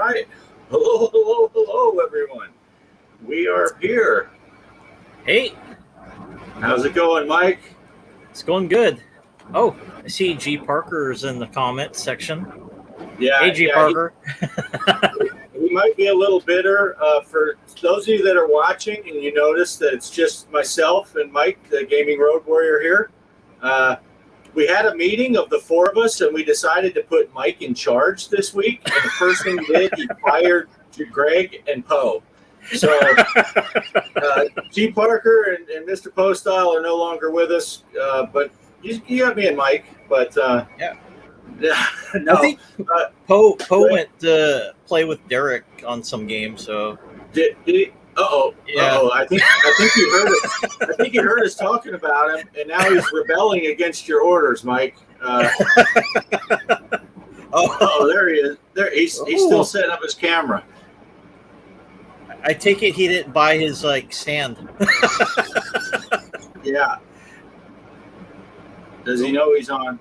right. Hello, hello, hello, everyone. We are here. Hey. How's it going, Mike? It's going good. Oh, I see G. Parker's in the comment section. Yeah. Hey, G. Parker. He might be a little bitter. For those of you that are watching and you notice that it's just myself and Mike, the Gaming Road Warrior here, we had a meeting of the four of us and we decided to put Mike in charge this week. And the first thing he did, he fired Greg and Poe. So G. Parker and Mr. Postile are no longer with us, but you got me and Mike. But yeah. No, I think Poe went to play with Derek on some game. So did he? Yeah. I think you heard it. I think you heard us talking about him, and now he's rebelling against your orders, Mike. There he is. There he's still setting up his camera. I take it he didn't buy his stand. Yeah. Does he know he's on?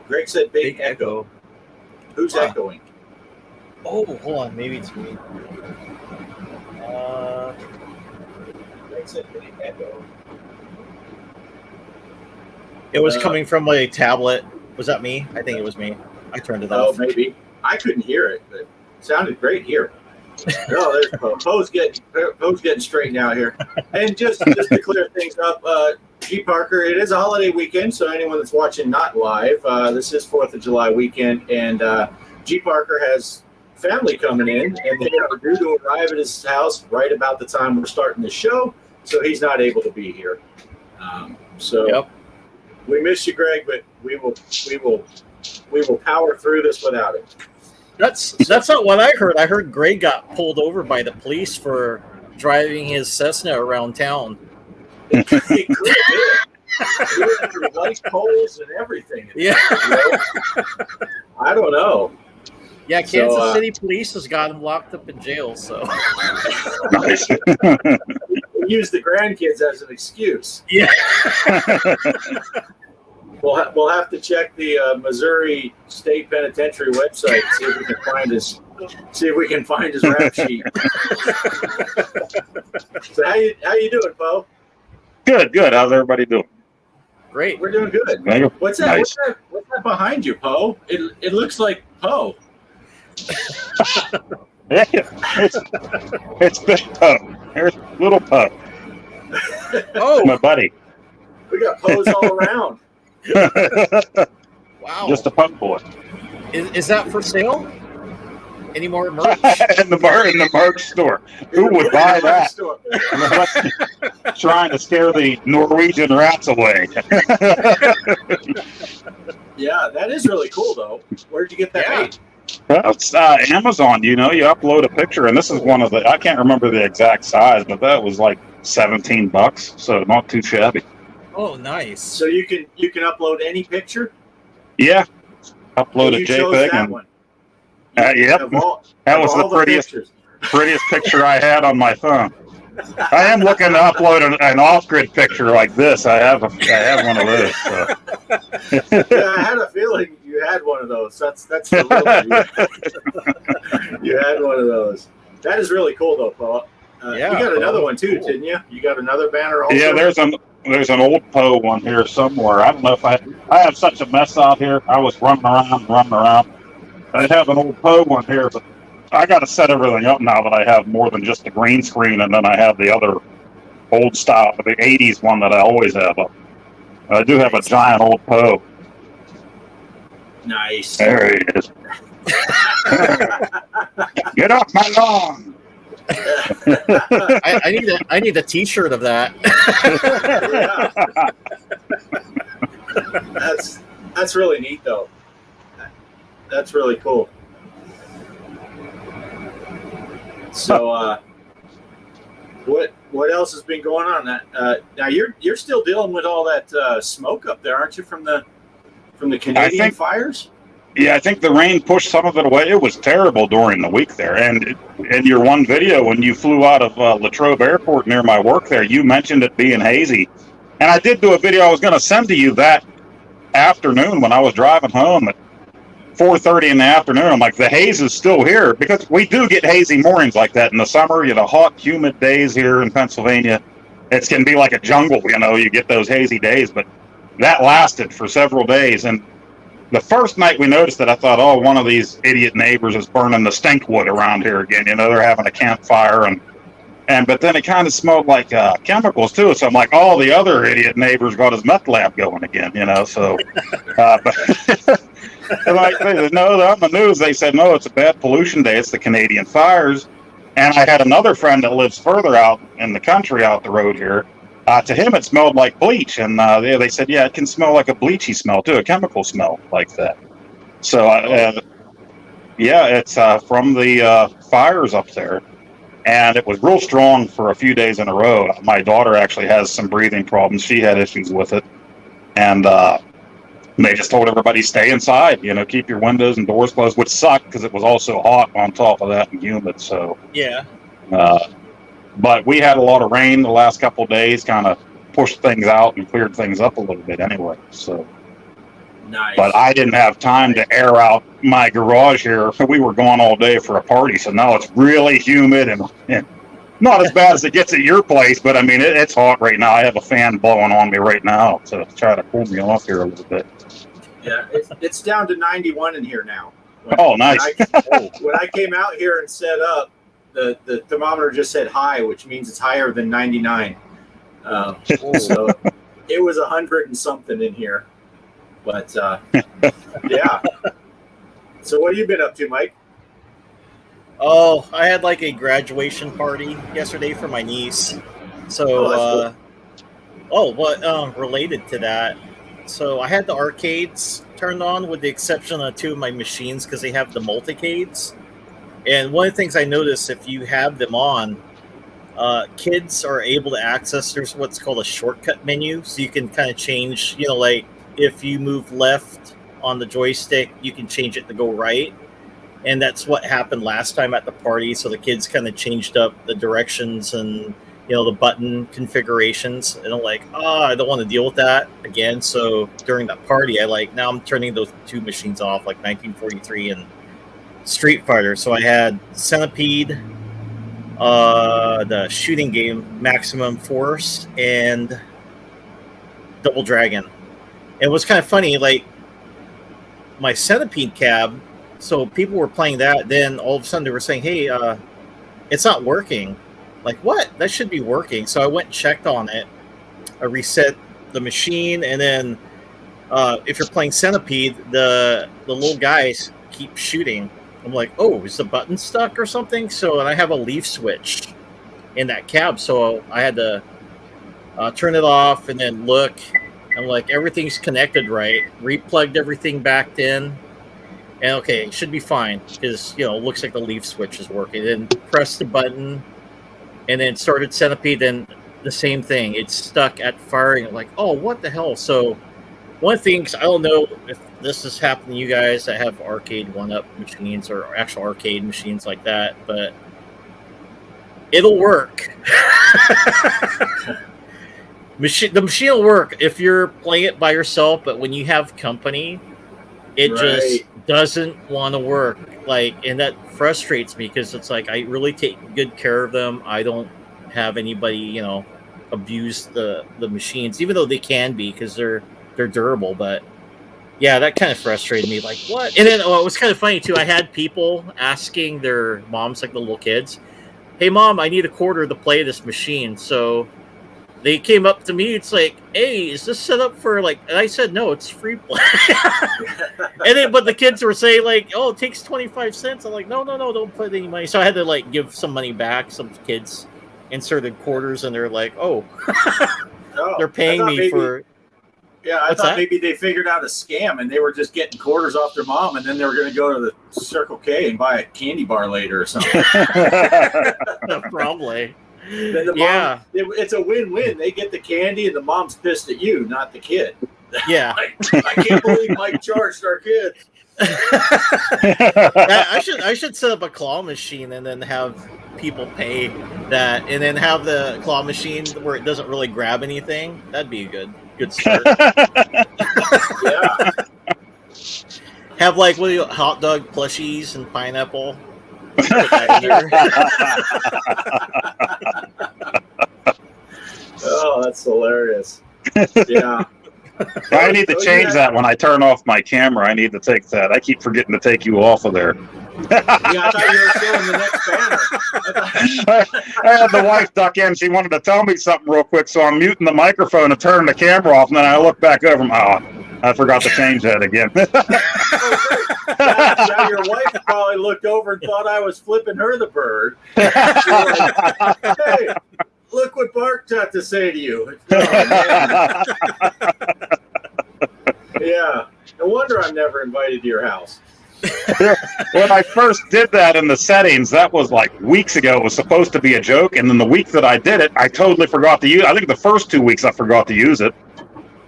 Greg said big echo. Who's echoing? Oh, hold on. Maybe it's me. Greg said big echo. It was coming from my tablet. Was that me? I think it was me. I turned it off. Oh, maybe. I couldn't hear it, but it sounded great here. Oh, there's Poe. Poe's getting straightened out here. And just to clear things up, G. Parker, it is a holiday weekend, so anyone that's watching not live, this is 4th of July weekend, and G. Parker has family coming in, and they are due to arrive at his house right about the time we're starting the show, so he's not able to be here. Yep. We miss you, Greg, but we will power through this without it. That's not what I heard. I heard Greg got pulled over by the police for driving his Cessna around town. He could have been. Through light poles and everything. Yeah. I don't know. Yeah, Kansas City police has got him locked up in jail. So nice. We use the grandkids as an excuse. Yeah. We'll have to check the Missouri State Penitentiary website, see if we can find his rap sheet. So how you doing, Poe? Good. How's everybody doing? Great. We're doing good. What's that? Nice. What's that behind you, Poe? It looks like Poe. It's big Poe. There's little Poe. Oh, my buddy. We got Poes all around. Wow. Just a punk boy. Is that for sale? Any more merch? in the merch store. Who would buy that? Trying to scare the Norwegian rats away. Yeah, that is really cool, though. Where'd you get that made? Well, it's Amazon. You upload a picture, and this is one of I can't remember the exact size, but that was like $17, so not too shabby. Oh, nice. So you can upload any picture? Yeah. Upload a JPEG. That one. Yep. That was the prettiest picture I had on my phone. I am looking to upload an off-grid picture like this. I have one of those. So. Yeah, I had a feeling you had one of those. That's the little you had one of those. That is really cool, though, Paul. Yeah, you got another one too, didn't you? You got another banner also? Yeah, there's an old Poe one here somewhere. I don't know if I have such a mess out here. I was running around. I have an old Poe one here, but I got to set everything up now that I have more than just the green screen, and then I have the other old style, the 80s one that I always have up. I do have a giant old Poe. Nice. There he is. Get off my lawn. I need a T-shirt of that. Yeah. That's really neat, though. That's really cool. So, what else has been going on? Now you're still dealing with all that smoke up there, aren't you, from the Canadian fires? Yeah, I think the rain pushed some of it away. It was terrible during the week there. And in your one video, when you flew out of Latrobe Airport near my work there, you mentioned it being hazy. And I did do a video I was going to send to you that afternoon when I was driving home at 4:30 in the afternoon. I'm like, the haze is still here, because we do get hazy mornings like that in the summer. You know, hot, humid days here in Pennsylvania. It can be like a jungle. You know, you get those hazy days, but that lasted for several days. And the first night we noticed it, I thought, oh, one of these idiot neighbors is burning the stink wood around here again. You know, they're having a campfire, but then it kind of smelled like chemicals too. So I'm like, all the other idiot neighbors got his meth lab going again, you know. So, but like, no, on the news they said no, it's a bad pollution day. It's the Canadian fires. And I had another friend that lives further out in the country, out the road here. To him, it smelled like bleach, and they said, yeah, it can smell like a bleachy smell too, a chemical smell like that. So, yeah, it's from the fires up there. And it was real strong for a few days in a row. My daughter actually has some breathing problems. She had issues with it. And they just told everybody, stay inside, you know, keep your windows and doors closed, which sucked because it was also hot on top of that and humid. So, Yeah. But we had a lot of rain the last couple of days, kind of pushed things out and cleared things up a little bit anyway. So. Nice. But I didn't have time to air out my garage here. We were gone all day for a party, so now it's really humid and not as bad as it gets at your place, but I mean, it's hot right now. I have a fan blowing on me right now to try to cool me off here a little bit. Yeah, it's down to 91 in here now. Nice. When I came out here and set up, the thermometer just said high, which means it's higher than 99. So it was 100 and something in here. But, yeah. So what have you been up to, Mike? Oh, I had like a graduation party yesterday for my niece. So, related to that. So I had the arcades turned on with the exception of two of my machines because they have the multicades. And one of the things I noticed, if you have them on, kids are able to access, there's what's called a shortcut menu. So you can kind of change, you know, like, if you move left on the joystick, you can change it to go right. And that's what happened last time at the party. So the kids kind of changed up the directions and, you know, the button configurations. And I'm like, I don't want to deal with that again. So during that party, now I'm turning those two machines off, like 1943 and Street Fighter. So I had Centipede, the shooting game, Maximum Force, and Double Dragon. It was kind of funny, like my Centipede cab. So people were playing that. Then all of a sudden they were saying, "Hey, it's not working." Like, what? That should be working. So I went and checked on it. I reset the machine, and then if you're playing Centipede, the little guys keep shooting. I'm like, oh, is the button stuck or something? So, and I have a leaf switch in that cab, so I had to turn it off and then look. I'm like, everything's connected right. Replugged everything back in. And okay, it should be fine because, you know, it looks like the leaf switch is working. Then press the button and then started Centipede. Then the same thing. It's stuck at firing. I'm like, oh, what the hell? So one of the things, I don't know if this has happened to you guys that have arcade one-up machines or actual arcade machines like that, but it'll work. The machine will work if you're playing it by yourself, but when you have company, it just doesn't want to work. Like, and that frustrates me because it's like I really take good care of them. I don't have anybody, you know, abuse the machines, even though they can be because they're durable. But yeah, that kind of frustrated me. Like, what? And then it was kind of funny too. I had people asking their moms, like the little kids, "Hey, mom, I need a quarter to play this machine." So they came up to me. It's like, "Hey, is this set up for like?" And I said, "No, it's free play." And then, but the kids were saying like, "Oh, it takes 25 cents." I'm like, "No, don't put any money." So I had to like give some money back. Some kids inserted quarters, and they're like, "Oh, they're paying me for." Yeah, I thought maybe they figured out a scam and they were just getting quarters off their mom, and then they were going to go to the Circle K and buy a candy bar later or something. Probably. Then the mom, it's a win-win. They get the candy, and the mom's pissed at you, not the kid. Yeah. Like, I can't believe Mike charged our kid. I should set up a claw machine and then have people pay that, and then have the claw machine where it doesn't really grab anything. That'd be a good start. Yeah. Have like what do you, hot dog plushies and pineapple. Put that in there. Oh, that's hilarious. Yeah. I need to change that when I turn off my camera. I need to take that. I keep forgetting to take you off of there. Yeah, I thought you were showing the next banner. I had the wife duck in. She wanted to tell me something real quick, so I'm muting the microphone and turning the camera off, and then I look back over and I forgot to change that again. Yeah, your wife probably looked over and thought I was flipping her the bird. Like, hey, look what Bart got to say to you. Oh, yeah. No wonder I'm never invited to your house. When I first did that in the settings, that was like weeks ago. It was supposed to be a joke, and then the week that I did it, I totally forgot to use it. I think the first 2 weeks I forgot to use it.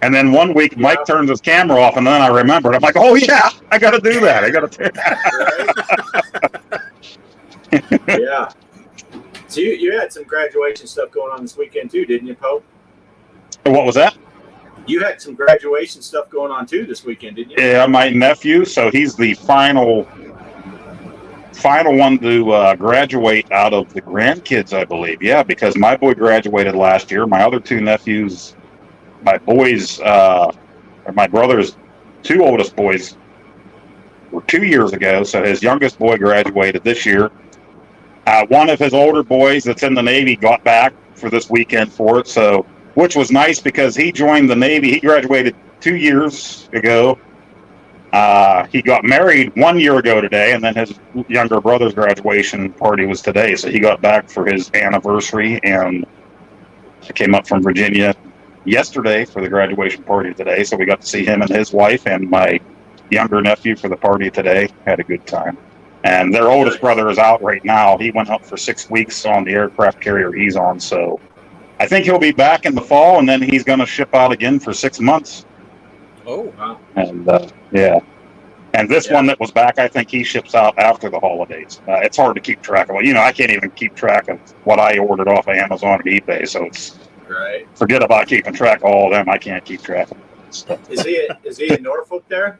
And then one week, Mike turns his camera off, and then I remembered. I'm like, oh, yeah, I got to do that. I got to do that. Right? Yeah. So you had some graduation stuff going on this weekend, too, didn't you, Poe? What was that? You had some graduation stuff going on, too, this weekend, didn't you? Yeah, my nephew. So he's the final one to graduate out of the grandkids, I believe. Yeah, because my boy graduated last year. My other two nephews, my brother's two oldest boys were 2 years ago. So his youngest boy graduated this year. One of his older boys that's in the Navy got back for this weekend for it. So, which was nice because he joined the Navy. He graduated 2 years ago. He got married 1 year ago today, and then his younger brother's graduation party was today. So he got back for his anniversary, and he came up from Virginia yesterday for the graduation party today. So we got to see him and his wife and my younger nephew for the party today. Had a good time. And their oldest brother is out right now. He went out for 6 weeks on the aircraft carrier he's on. So I think he'll be back in the fall, and then he's going to ship out again for 6 months. Oh, wow. And yeah. And this one that was back, I think he ships out after the holidays. It's hard to keep track of. I can't even keep track of what I ordered off of Amazon and eBay. So it's right. Forget about keeping track of all of them. I can't keep track of stuff. Is he in Norfolk there?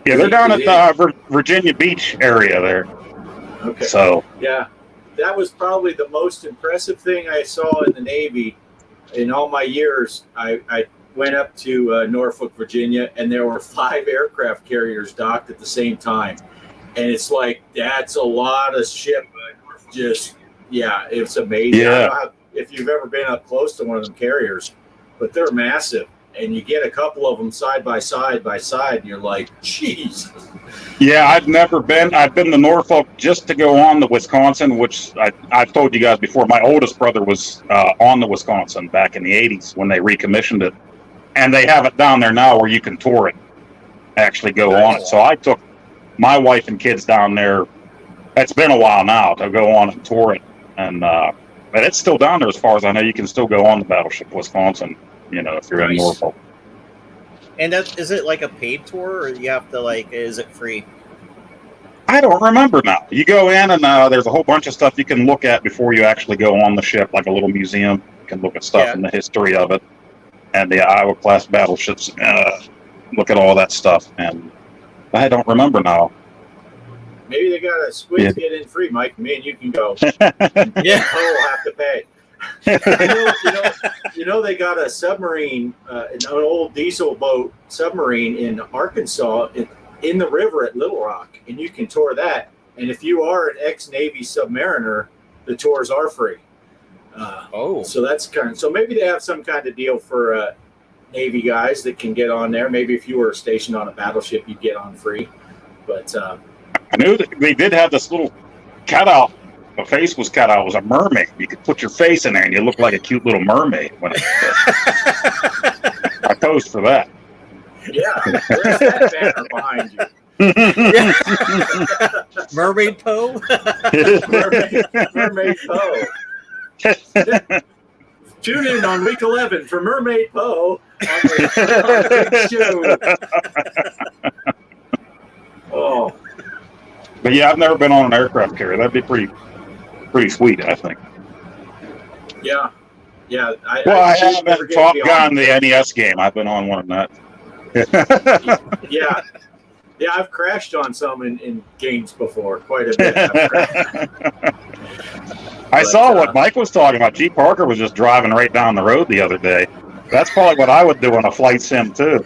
Yeah, they're down at the Virginia Beach area there. Okay. So yeah, that was probably the most impressive thing I saw in the Navy in all my years. I went up to Norfolk, Virginia, and there were 5 aircraft carriers docked at the same time. And it's like, that's a lot of ship. Just, yeah, it's amazing. Yeah. I don't know if you've ever been up close to one of them carriers, but they're massive. And you get a couple of them side by side, and you're like, geez. yeah, I've never been. I've been to Norfolk just to go on the Wisconsin, which I've told you guys before. My oldest brother was on the Wisconsin back in the 80s when they recommissioned it. And they have it down there now where you can tour it, actually go on it. So I took my wife and kids down there. It's been a while now to go on and tour it. And but it's still down there as far as I know. You can still go on the Battleship Wisconsin, if you're in Norfolk. And is it like a paid tour, or you have to is it free? I don't remember now. You go in and there's a whole bunch of stuff you can look at before you actually go on the ship, like a little museum. You can look at stuff in the history of it and the Iowa class battleships. Look at all that stuff, and I don't remember now. Maybe they got a squid get in free, Mike. Me and you can go. Yeah, we'll have to pay. They got a submarine, an old diesel boat submarine in Arkansas in the river at Little Rock, and you can tour that. And if you are an ex-Navy submariner, the tours are free. So that's so maybe they have some kind of deal for Navy guys that can get on there. Maybe if you were stationed on a battleship, you'd get on free. But I knew that they did have this little cutout. The face was cut out. It was a mermaid. You could put your face in there, and you look like a cute little mermaid. I posed for that. Yeah, there's that banner behind you. Mermaid Poe. Mermaid Poe. Tune in on week 11 for Mermaid Poe. the shoe. Oh, But yeah, I've never been on an aircraft carrier. That'd be pretty sweet, I think. yeah. Yeah. I have been Top Gun, the NES game. I've been on one of that. Yeah. Yeah, I've crashed on some in games before, quite a bit. I saw what Mike was talking about. G. Parker was just driving right down the road the other day. That's probably what I would do on a flight sim, too.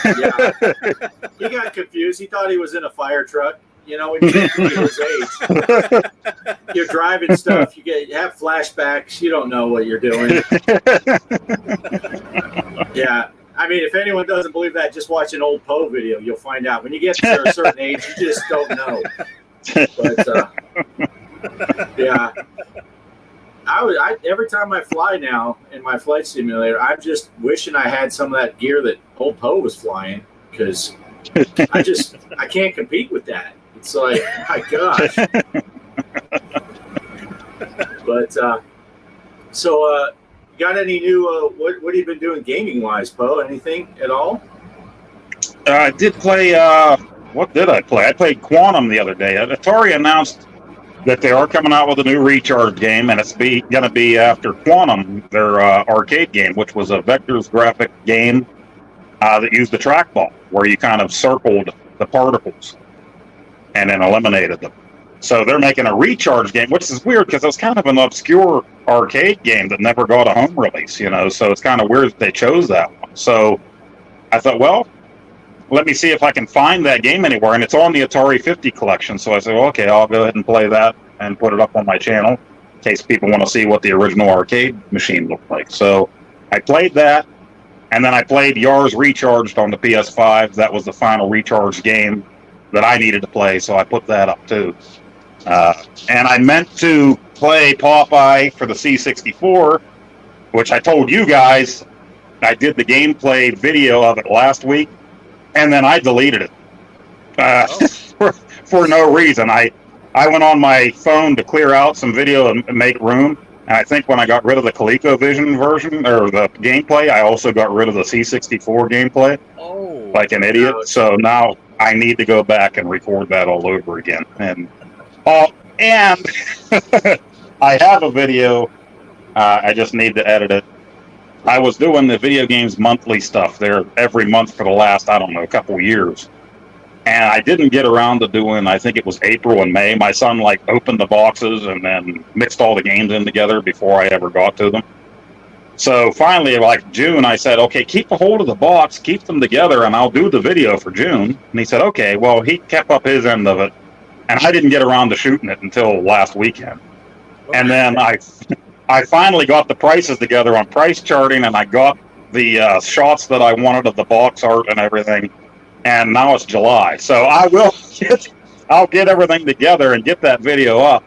Yeah. He got confused. He thought he was in a fire truck. You know, when you get to his age, you're driving stuff, you have flashbacks, you don't know what you're doing. Yeah. I mean, if anyone doesn't believe that, just watch an old Poe video. You'll find out. When you get to a certain age, you just don't know. But, yeah. Every time I fly now in my flight simulator, I'm just wishing I had some of that gear that old Poe was flying, because I can't compete with that. It's like, my gosh. But, so, got any new, what have you been doing gaming-wise, Poe? Anything at all? I did play, what did I play? I played Quantum the other day. Atari announced that they are coming out with a new Recharge game, and it's going to be after Quantum, their arcade game, which was a vectors graphic game that used the trackball, where you kind of circled the particles and then eliminated them. So they're making a Recharge game, which is weird because it was kind of an obscure arcade game that never got a home release, you know, so it's kind of weird that they chose that one. So I thought, well, let me see if I can find that game anywhere, and it's on the Atari 50 collection. So I said, well, okay, I'll go ahead and play that and put it up on my channel in case people want to see what the original arcade machine looked like. So I played that, and then I played Yars Recharged on the PS5. That was the final Recharge game that I needed to play, so I put that up too. And I meant to play Popeye for the C64, which I told you guys I did the gameplay video of it last week, and then I deleted it for no reason. I went on my phone to clear out some video and make room, and I think when I got rid of the ColecoVision version, or the gameplay, I also got rid of the C64 gameplay, like an idiot. Ouch. So now I need to go back and record that all over again. And I have a video. I just need to edit it. I was doing the video games monthly stuff there every month for the last, I don't know, couple of years. And I didn't get around to doing, I think it was April and May. My son like opened the boxes and then mixed all the games in together before I ever got to them. So finally, like June, I said, okay, keep a hold of the box, keep them together, and I'll do the video for June. And he said, okay. Well, he kept up his end of it, and I didn't get around to shooting it until last weekend. And then I finally got the prices together on price charting, and I got the shots that I wanted of the box art and everything. And now it's July, so I'll get everything together and get that video up.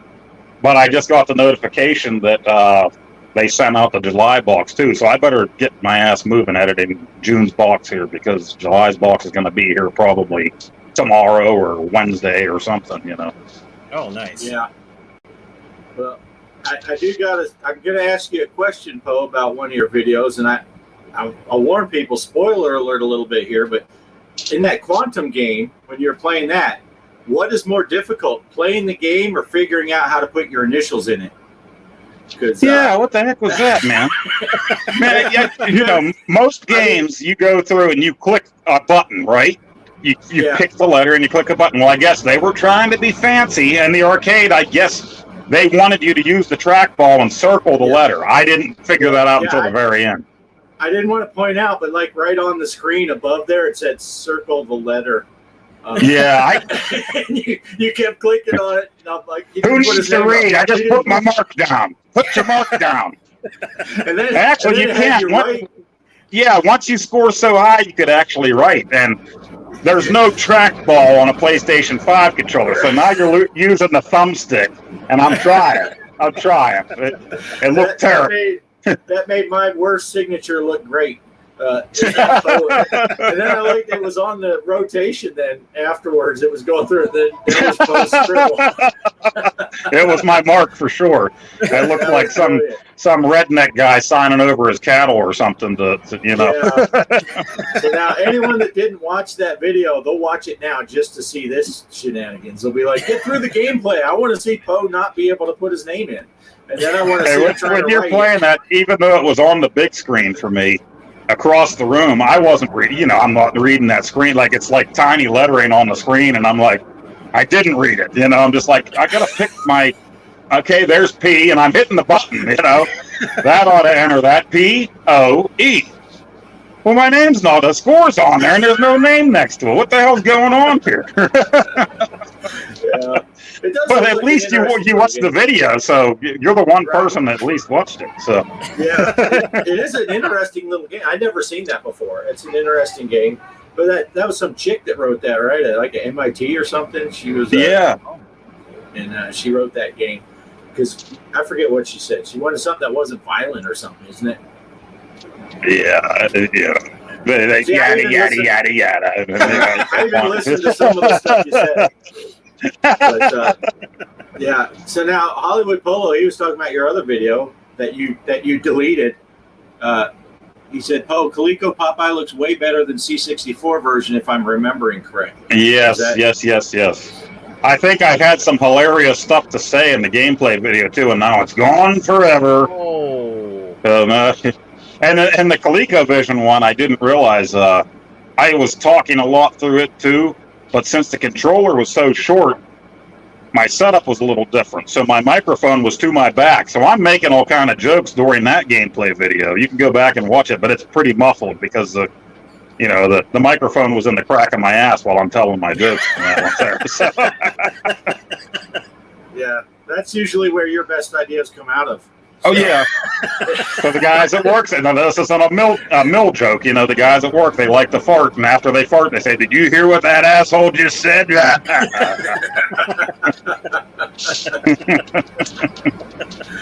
But I just got the notification that they sent out the July box too, so I better get my ass moving editing June's box here, because July's box is going to be here probably tomorrow or Wednesday or something, you know. Oh, nice. Yeah. Well, I'm going to ask you a question, Poe, about one of your videos, and I'll warn people, spoiler alert a little bit here, but in that Quantum game, when you're playing that, what is more difficult, playing the game or figuring out how to put your initials in it? Yeah, what the heck was that, man? Man, you know, most games you go through and you click a button, right? You pick the letter and you click a button. Well, I guess they were trying to be fancy, and the arcade, I guess they wanted you to use the trackball and circle the letter. I didn't figure that out until the very end. I didn't want to point out, but like right on the screen above there, it said circle the letter. Yeah. You kept clicking on it. And I'm like, who needs to read? I just put my mark down. Put your mark down. And then, actually, and then you can't. Yeah, once you score so high, you could actually write. And there's no trackball on a PlayStation 5 controller, so now you're using the thumbstick. And I'm trying. It looked terrible. That made my worst signature look great. And then I liked it was on the rotation. Then afterwards, it was going through. Then it was post scribble. It was my mark for sure. It looked like some some redneck guy signing over his cattle or something to you know. Yeah. So now anyone that didn't watch that video, they'll watch it now just to see this shenanigans. They'll be like, get through the gameplay. I want to see Poe not be able to put his name in. And then I want to see him trying when to you're write playing it. that, even though it was on the big screen for me, across the room, I wasn't reading. You know, I'm not reading that screen. Like, it's like tiny lettering on the screen, and I'm like, I didn't read it. You know, I'm just like, I gotta pick my. Okay, there's P, and I'm hitting the button. You know, that ought to enter that P-O-E. Well, my name's not. The score's on there, and there's no name next to it. What the hell's going on here? Yeah. It does But look at like least an interesting you watched the game. video, so you're the one Right. person that at least watched it. So Yeah, it is an interesting little game. I'd never seen that before. It's an interesting game. But that was some chick that wrote that, right? Like at MIT or something. She was yeah, and she wrote that game because I forget what she said. She wanted something that wasn't violent or something, isn't it? yeah. See, I Yada even yada listened- yada yada. I even listened to some of the stuff you said. But yeah. So now Hollywood Polo, he was talking about your other video that you deleted. He said, "Oh, Coleco Popeye looks way better than C64 version, if I'm remembering correctly." Yes, Is that- yes. I think I had some hilarious stuff to say in the gameplay video too, and now it's gone forever. Oh. And the ColecoVision one, I didn't realize. I was talking a lot through it too, but since the controller was so short, my setup was a little different. So my microphone was to my back. So I'm making all kind of jokes during that gameplay video. You can go back and watch it, but it's pretty muffled because the microphone was in the crack of my ass while I'm telling my jokes. So, Yeah, that's usually where your best ideas come out of. oh yeah. So the guys at work said, "No, this isn't a mill joke." You know, the guys at work, they like to fart, and after they fart, they say, "Did you hear what that asshole just said?"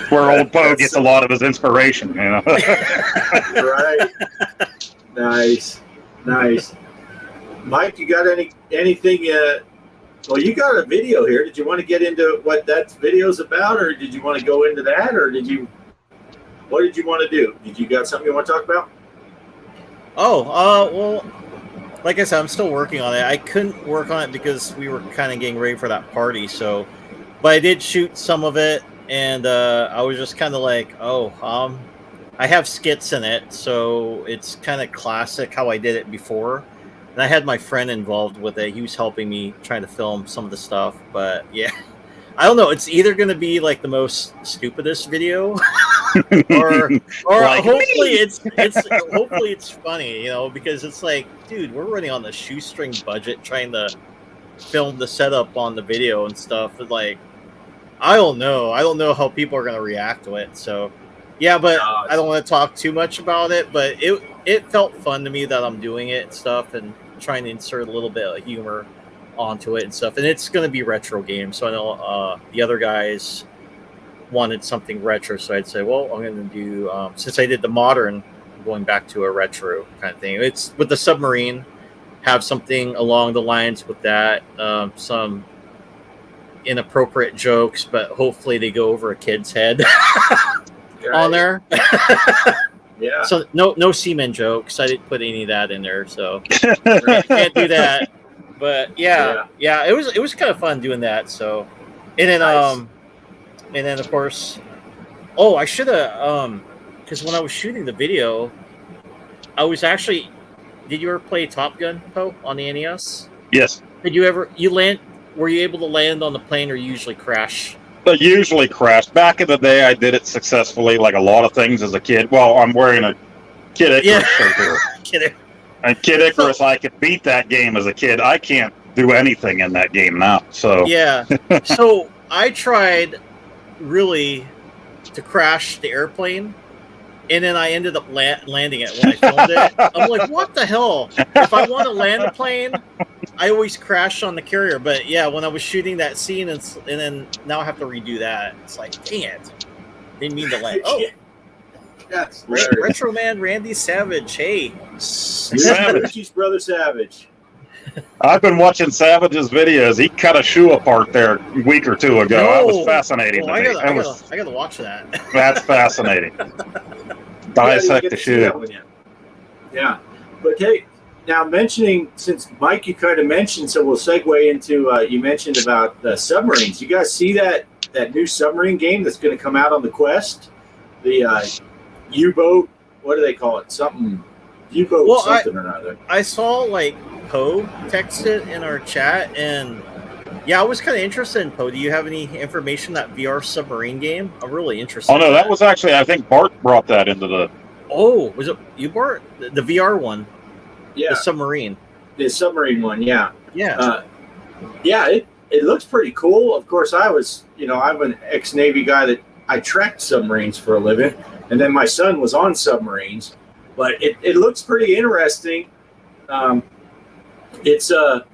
Where old Poe gets a lot of his inspiration. You know. Right. Nice. Mike, you got anything? Well, you got a video here. Did you want to get into what that video's about, or did you want to go into that, or what did you want to do? Did you got something you want to talk about? Oh, well, like I said, I'm still working on it. I couldn't work on it because we were kind of getting ready for that party. So, but I did shoot some of it, and I was just kind of like, I have skits in it, so it's kind of classic how I did it before. And I had my friend involved with it. He was helping me trying to film some of the stuff. But yeah, I don't know. It's either going to be like the most stupidest video, or Like hopefully it's funny, because it's like, dude, we're running on the shoestring budget trying to film the setup on the video and stuff. But like, I don't know how people are going to react to it. So yeah, but I don't want to talk too much about it. But it felt fun to me that I'm doing it and stuff, and trying to insert a little bit of humor onto it and stuff. And it's going to be retro games, so I know the other guys wanted something retro, so I'd say, well, I'm going to do since I did the modern, I'm going back to a retro kind of thing. It's with the submarine, have something along the lines with that, some inappropriate jokes, but hopefully they go over a kid's head on there. Yeah. So no semen jokes. I didn't put any of that in there, so can't do that. But yeah, it was kind of fun doing that. So, and then Nice. and then of course, I should have because when I was shooting the video, I was actually. Did you ever play Top Gun, Poe, on the NES? Yes. Did you ever land? Were you able to land on the plane, or you usually crash? They usually crash. Back in the day, I did it successfully, like a lot of things as a kid. Well, I'm wearing a Kid Icarus shirt here. Kidding. And Kid Icarus, I could beat that game as a kid. I can't do anything in that game now. So Yeah. So I tried really to crash the airplane, and then I ended up landing it when I filmed it. I'm like, what the hell? If I want to land a plane, I always crash on the carrier. But yeah, when I was shooting that scene, and then now I have to redo that. It's like, dang it. Didn't mean to land. Oh, That's Retro Man Randy Savage. Hey. Savage. Brother Savage. I've been watching Savage's videos. He cut a shoe apart there a week or two ago. That was fascinating to me. I gotta watch that. That's fascinating. Dissect the shoe. Yeah. But hey, now since Mike, you kind of mentioned, so we'll segue into, you mentioned about submarines. You guys see that new submarine game that's going to come out on the Quest? The U-boat, what do they call it? Something, U-boat something or another. I saw like Poe text it in our chat, and yeah, I was kind of interested in Poe. Do you have any information that VR submarine game? I'm really interested. Oh no, that was actually, I think Bart brought that into the. Oh, was it you, Bart? The VR one? Yeah, the submarine. The submarine one, yeah. Yeah. Yeah, it looks pretty cool. Of course, I'm an ex-Navy guy that I tracked submarines for a living, and then my son was on submarines. But it looks pretty interesting. It's a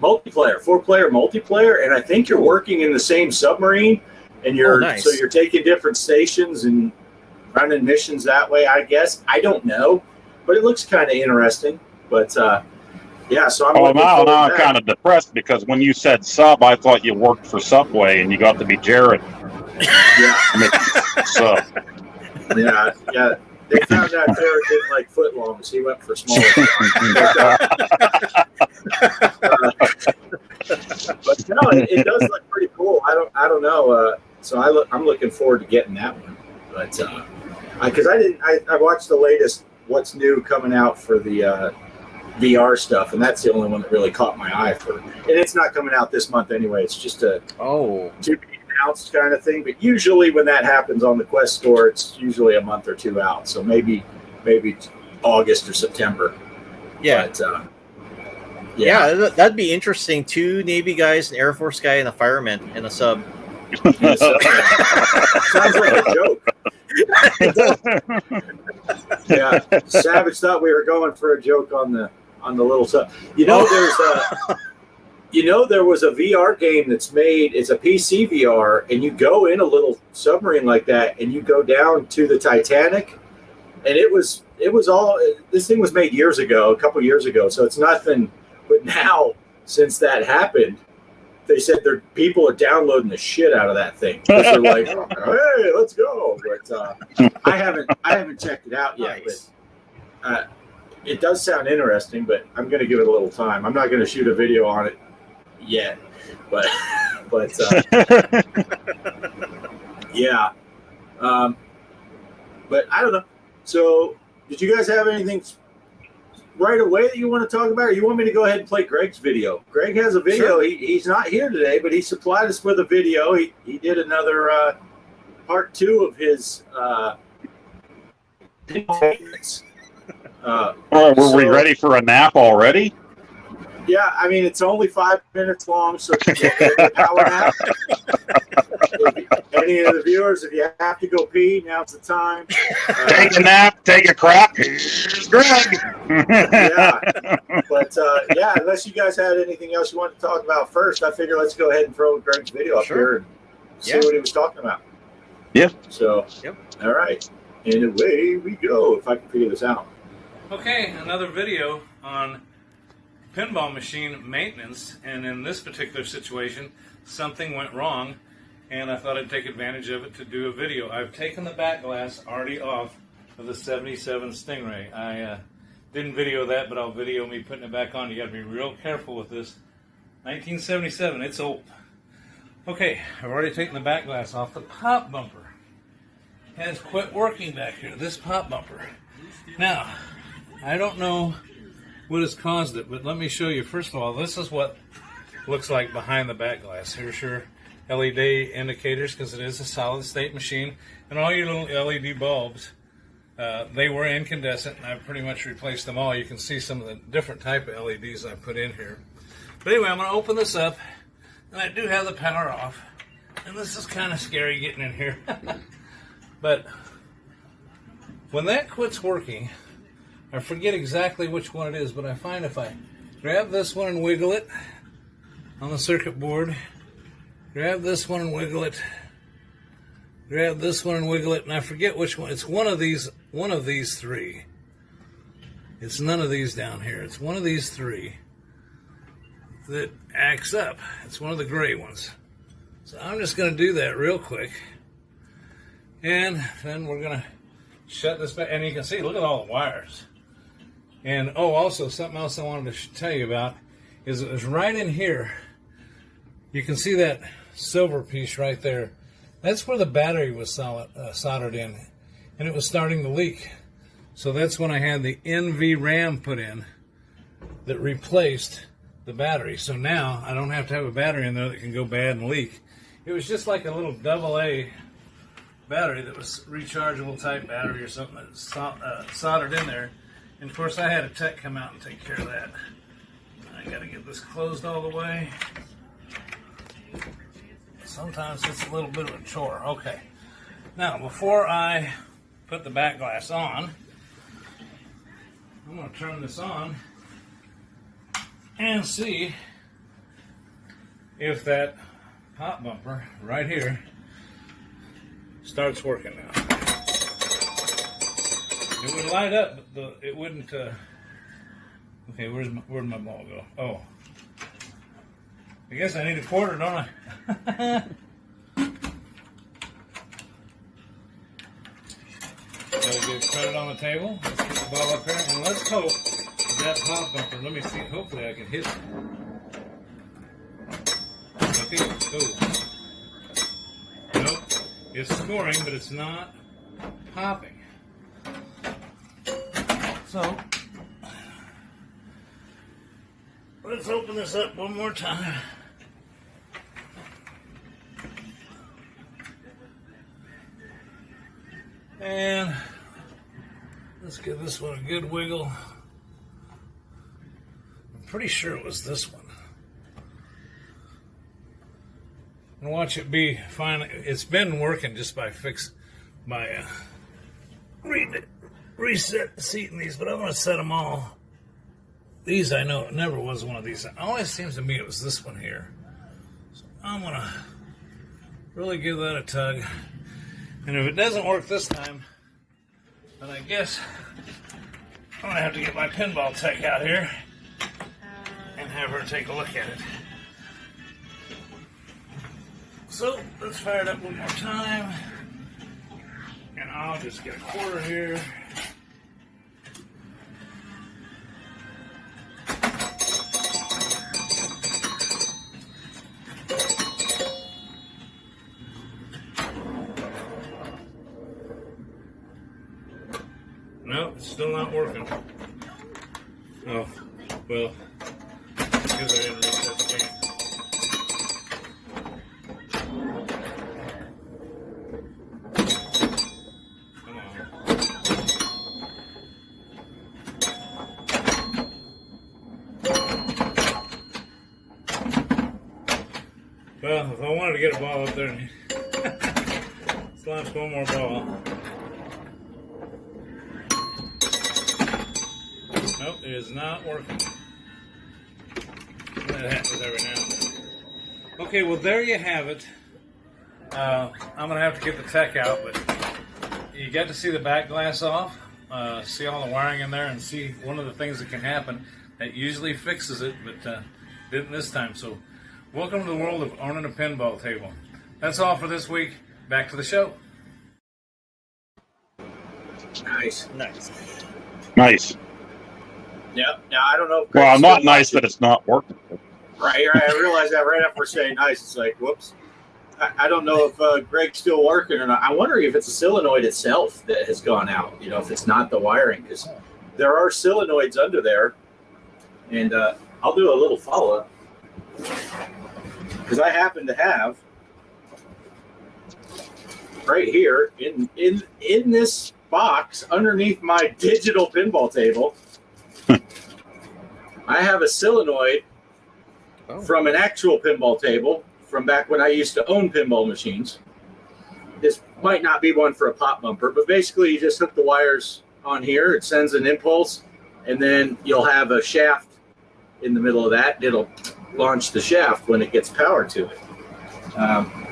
multiplayer, 4-player multiplayer, and I think you're working in the same submarine, and so you're taking different stations and running missions that way. I guess I don't know, but it looks kind of interesting. But yeah, so I'm. Now I'm kind of depressed because when you said sub, I thought you worked for Subway and you got to be Jared. Yeah. So. Yeah. They found out Jared didn't like footlongs. He went for smaller. But no, it does look pretty cool. I don't know. So I'm looking forward to getting that one. But because I watched the latest what's new coming out for the VR stuff, and that's the only one that really caught my eye for. And it's not coming out this month anyway. It's just to be announced kind of thing. But usually when that happens on the Quest store, it's usually a month or two out. So maybe August or September. Yeah. But, yeah, that'd be interesting. 2 Navy guys, an Air Force guy, and a fireman in a sub. Sounds like a joke. Yeah, Savage thought we were going for a joke on the little sub. There was a VR game that's made. It's a PC VR, and you go in a little submarine like that, and you go down to the Titanic, and it was all. This thing was made a couple years ago, so it's nothing. But now, since that happened, they said people are downloading the shit out of that thing. They're like, "Hey, let's go!" But I haven't checked it out yet. Nice. But it does sound interesting. But I'm going to give it a little time. I'm not going to shoot a video on it yet. But yeah. But I don't know. So, did you guys have anything right away that you want to talk about, or you want me to go ahead and play Greg's video? Greg has a video. Sure. He's not here today, but he supplied us with a video. He did another part 2 of his maintenance. Were we ready for a nap already? Yeah, I mean, it's only 5 minutes long, so it's a power nap. Any of the viewers, if you have to go pee, now's the time. Take a nap, take a crap. Here's Greg. Yeah, but unless you guys had anything else you wanted to talk about first, I figure let's go ahead and throw Greg's video up here and see what he was talking about. Yeah. So, all right. And away we go, if I can figure this out. Okay, another video on pinball machine maintenance, and in this particular situation something went wrong and I thought I'd take advantage of it to do a video. I've taken the back glass already off of the 77 Stingray. I didn't video that, but I'll video me putting it back on. You got to be real careful with this. 1977, it's old. Okay, I've already taken the back glass off. The pop bumper has quit working back here, this pop bumper. Now, I don't know what has caused it, but let me show you. First of all, this is what looks like behind the back glass. Here's your LED indicators, because it is a solid state machine, and all your little LED bulbs, they were incandescent, and I've pretty much replaced them all. You can see some of the different type of LEDs I put in here. But anyway, I'm going to open this up, and I do have the power off, and this is kind of scary getting in here. But when that quits working, I forget exactly which one it is, but I find if I grab this one and wiggle it on the circuit board, grab this one and wiggle it, grab this one and wiggle it, and I forget which one. It's one of these 3. It's none of these down here. It's one of these 3. that acts up. It's one of the gray ones. So I'm just going to do that real quick. And then we're going to shut this back. And you can see, look at all the wires. And, oh, also something else I wanted to tell you about is it was right in here. You can see that silver piece right there. That's where the battery was soldered in. And it was starting to leak. So that's when I had the NV RAM put in that replaced the battery. So now I don't have to have a battery in there that can go bad and leak. It was just like a little AA battery that was rechargeable type battery or something that soldered in there. And of course I had a tech come out and take care of that. I got to get this closed all the way. Sometimes it's a little bit of a chore. Okay. Now before I put the back glass on, I'm going to turn this on and see if that pop bumper right here starts working now. It would light up, but it wouldn't. Okay, where'd my ball go? Oh, I guess I need a quarter, don't I? Gotta get credit on the table. Let's get the ball up here, and let's hope that pop bumper. Let me see. Hopefully, I can hit it. Okay. Oh. Nope. It's scoring, but it's not popping. So let's open this up one more time. And let's give this one a good wiggle. I'm pretty sure it was this one. And watch it be fine. It's been working just by reset the seat in these, but I'm going to set them all. These I know it never was one of these. It always seems to me it was this one here. So I'm going to really give that a tug. And if it doesn't work this time, then I guess I'm going to have to get my pinball tech out here and have her take a look at it. So let's fire it up one more time. And I'll just get a quarter here. No, it's still not working. Oh, well, because I didn't reset the game. Come on. Well, if I wanted to get a ball up there, let's launch one more ball. Nope, it is not working. That happens every now and then. Okay, well there you have it. I'm going to have to get the tech out, but you get to see the back glass off, see all the wiring in there, and see one of the things that can happen that usually fixes it, but didn't this time. So welcome to the world of owning a pinball table. That's all for this week. Back to the show. Nice. Nice. Yeah. Now I don't know. If Well, Greg's not still nice watching. that it's not working. Right. I realized that right after saying nice. It's like, whoops. I don't know if Greg's still working or not. I'm wondering if it's a solenoid itself that has gone out. You know, if it's not the wiring, because there are solenoids under there. And I'll do a little follow up because I happen to have right here in this box underneath my digital pinball table. I have a solenoid from an actual pinball table from back when I used to own pinball machines. This might not be one for a pop bumper, but basically you just hook the wires on here. It sends an impulse, and then you'll have a shaft in the middle of that. It'll launch the shaft when it gets power to it.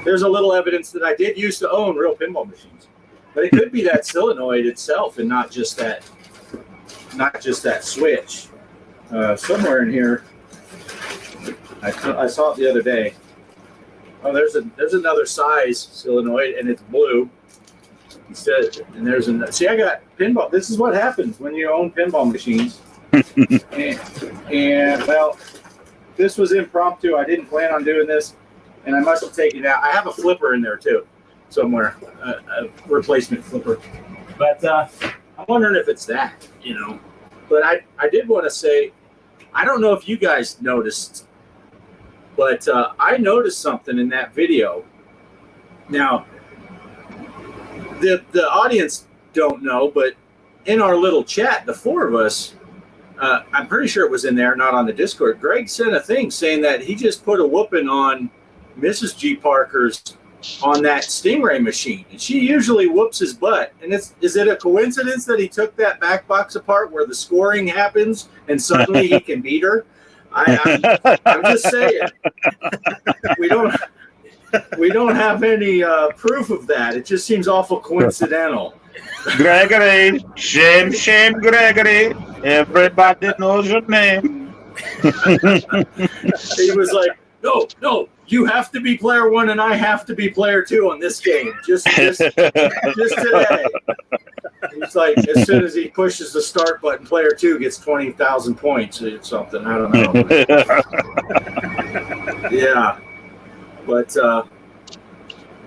There's a little evidence that I did used to own real pinball machines, but it could be that solenoid itself and not just that switch. Somewhere in here, I saw it the other day. Oh, there's another size solenoid, and it's blue. Instead, and there's a see. I got pinball. This is what happens when you own pinball machines. and well, this was impromptu. I didn't plan on doing this, and I must have taken it out. I have a flipper in there too, somewhere, a replacement flipper. But I'm wondering if it's that, But I did want to say, I don't know if you guys noticed, but I noticed something in that video. Now, the audience don't know, but in our little chat, the four of us, I'm pretty sure it was in there, not on the Discord. Greg sent a thing saying that he just put a whooping on Mrs. G. Parker's on that Stingray machine, and she usually whoops his butt. And is it a coincidence that he took that back box apart where the scoring happens and suddenly he can beat her? I'm just saying. We don't have any proof of that. It just seems awful coincidental. Gregory, shame, Gregory. Everybody knows your name. He was like, no, you have to be player 1 and I have to be player 2 on this game. Just today. He's like, as soon as he pushes the start button, player 2 gets 20,000 points or something. I don't know. Yeah. But,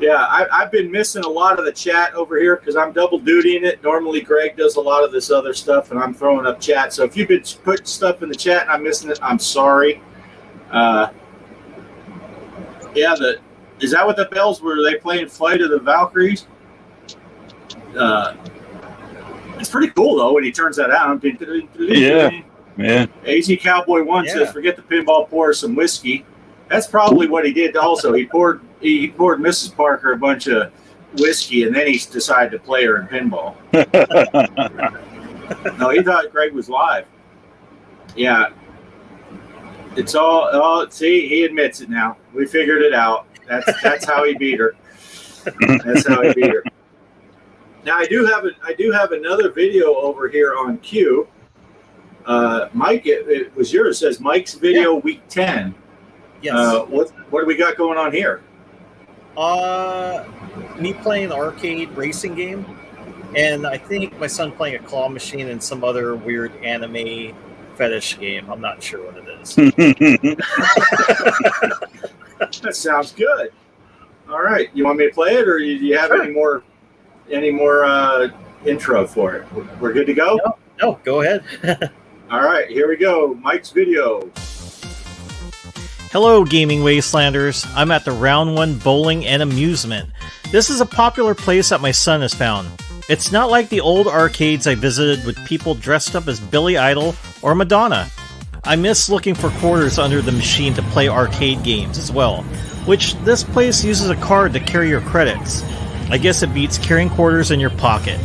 I've been missing a lot of the chat over here because I'm double dutying it. Normally, Greg does a lot of this other stuff, and I'm throwing up chat. So if you've been putting stuff in the chat and I'm missing it, I'm sorry. Is that what the bells were? They playing Flight of the Valkyries? It's pretty cool though when he turns that out. Yeah. AZ Cowboy 1 says, "Forget the pinball, pour some whiskey." That's probably what he did. Also, he poured Mrs. Parker a bunch of whiskey, and then he decided to play her in pinball. No, he thought Greg was live. Yeah. It's all. See, he admits it now. We figured it out. That's how he beat her. That's how he beat her. Now I do have another video over here on Q. Mike, it was yours. It says Mike's video week 10. Yes. What do we got going on here? Me playing an arcade racing game, and I think my son playing a claw machine and some other weird anime fetish game. I'm not sure what it is. That sounds good. All right, you want me to play it, or do you have any more intro for it? We're good to go? No, go ahead. All right, here we go. Mike's video. Hello, Gaming Wastelanders. I'm at the Round 1 Bowling and Amusement. This is a popular place that my son has found. It's not like the old arcades I visited with people dressed up as Billy Idol or Madonna. I miss looking for quarters under the machine to play arcade games as well, which this place uses a card to carry your credits. I guess it beats carrying quarters in your pocket.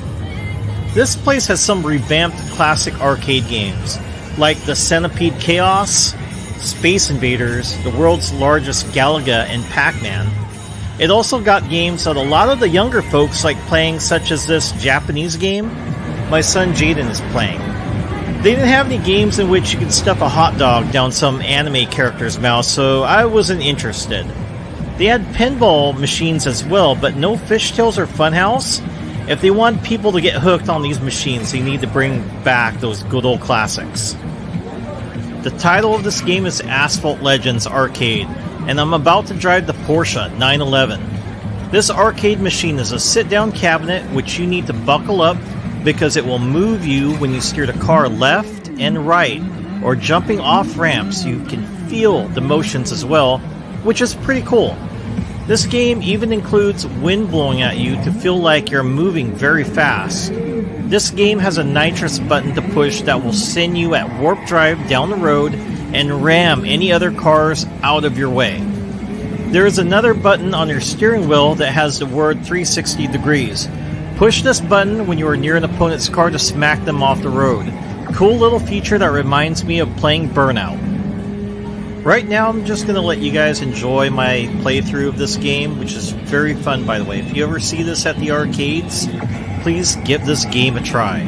This place has some revamped classic arcade games, like the Centipede Chaos, Space Invaders, the world's largest Galaga, and Pac-Man. It also got games that a lot of the younger folks like playing, such as this Japanese game my son Jaden is playing. They didn't have any games in which you could stuff a hot dog down some anime character's mouth, so I wasn't interested. They had pinball machines as well, but no fishtails or funhouse. If they want people to get hooked on these machines, they need to bring back those good old classics. The title of this game is Asphalt Legends Arcade, and I'm about to drive the Porsche 911. This arcade machine is a sit-down cabinet which you need to buckle up because it will move you when you steer the car left and right, or jumping off ramps. You can feel the motions as well, which is pretty cool. This game even includes wind blowing at you to feel like you're moving very fast. This game has a nitrous button to push that will send you at warp drive down the road and ram any other cars out of your way. There is another button on your steering wheel that has the word 360 degrees. Push this button when you are near an opponent's car to smack them off the road. Cool little feature that reminds me of playing Burnout. Right now, I'm just going to let you guys enjoy my playthrough of this game, which is very fun, by the way. If you ever see this at the arcades, please give this game a try.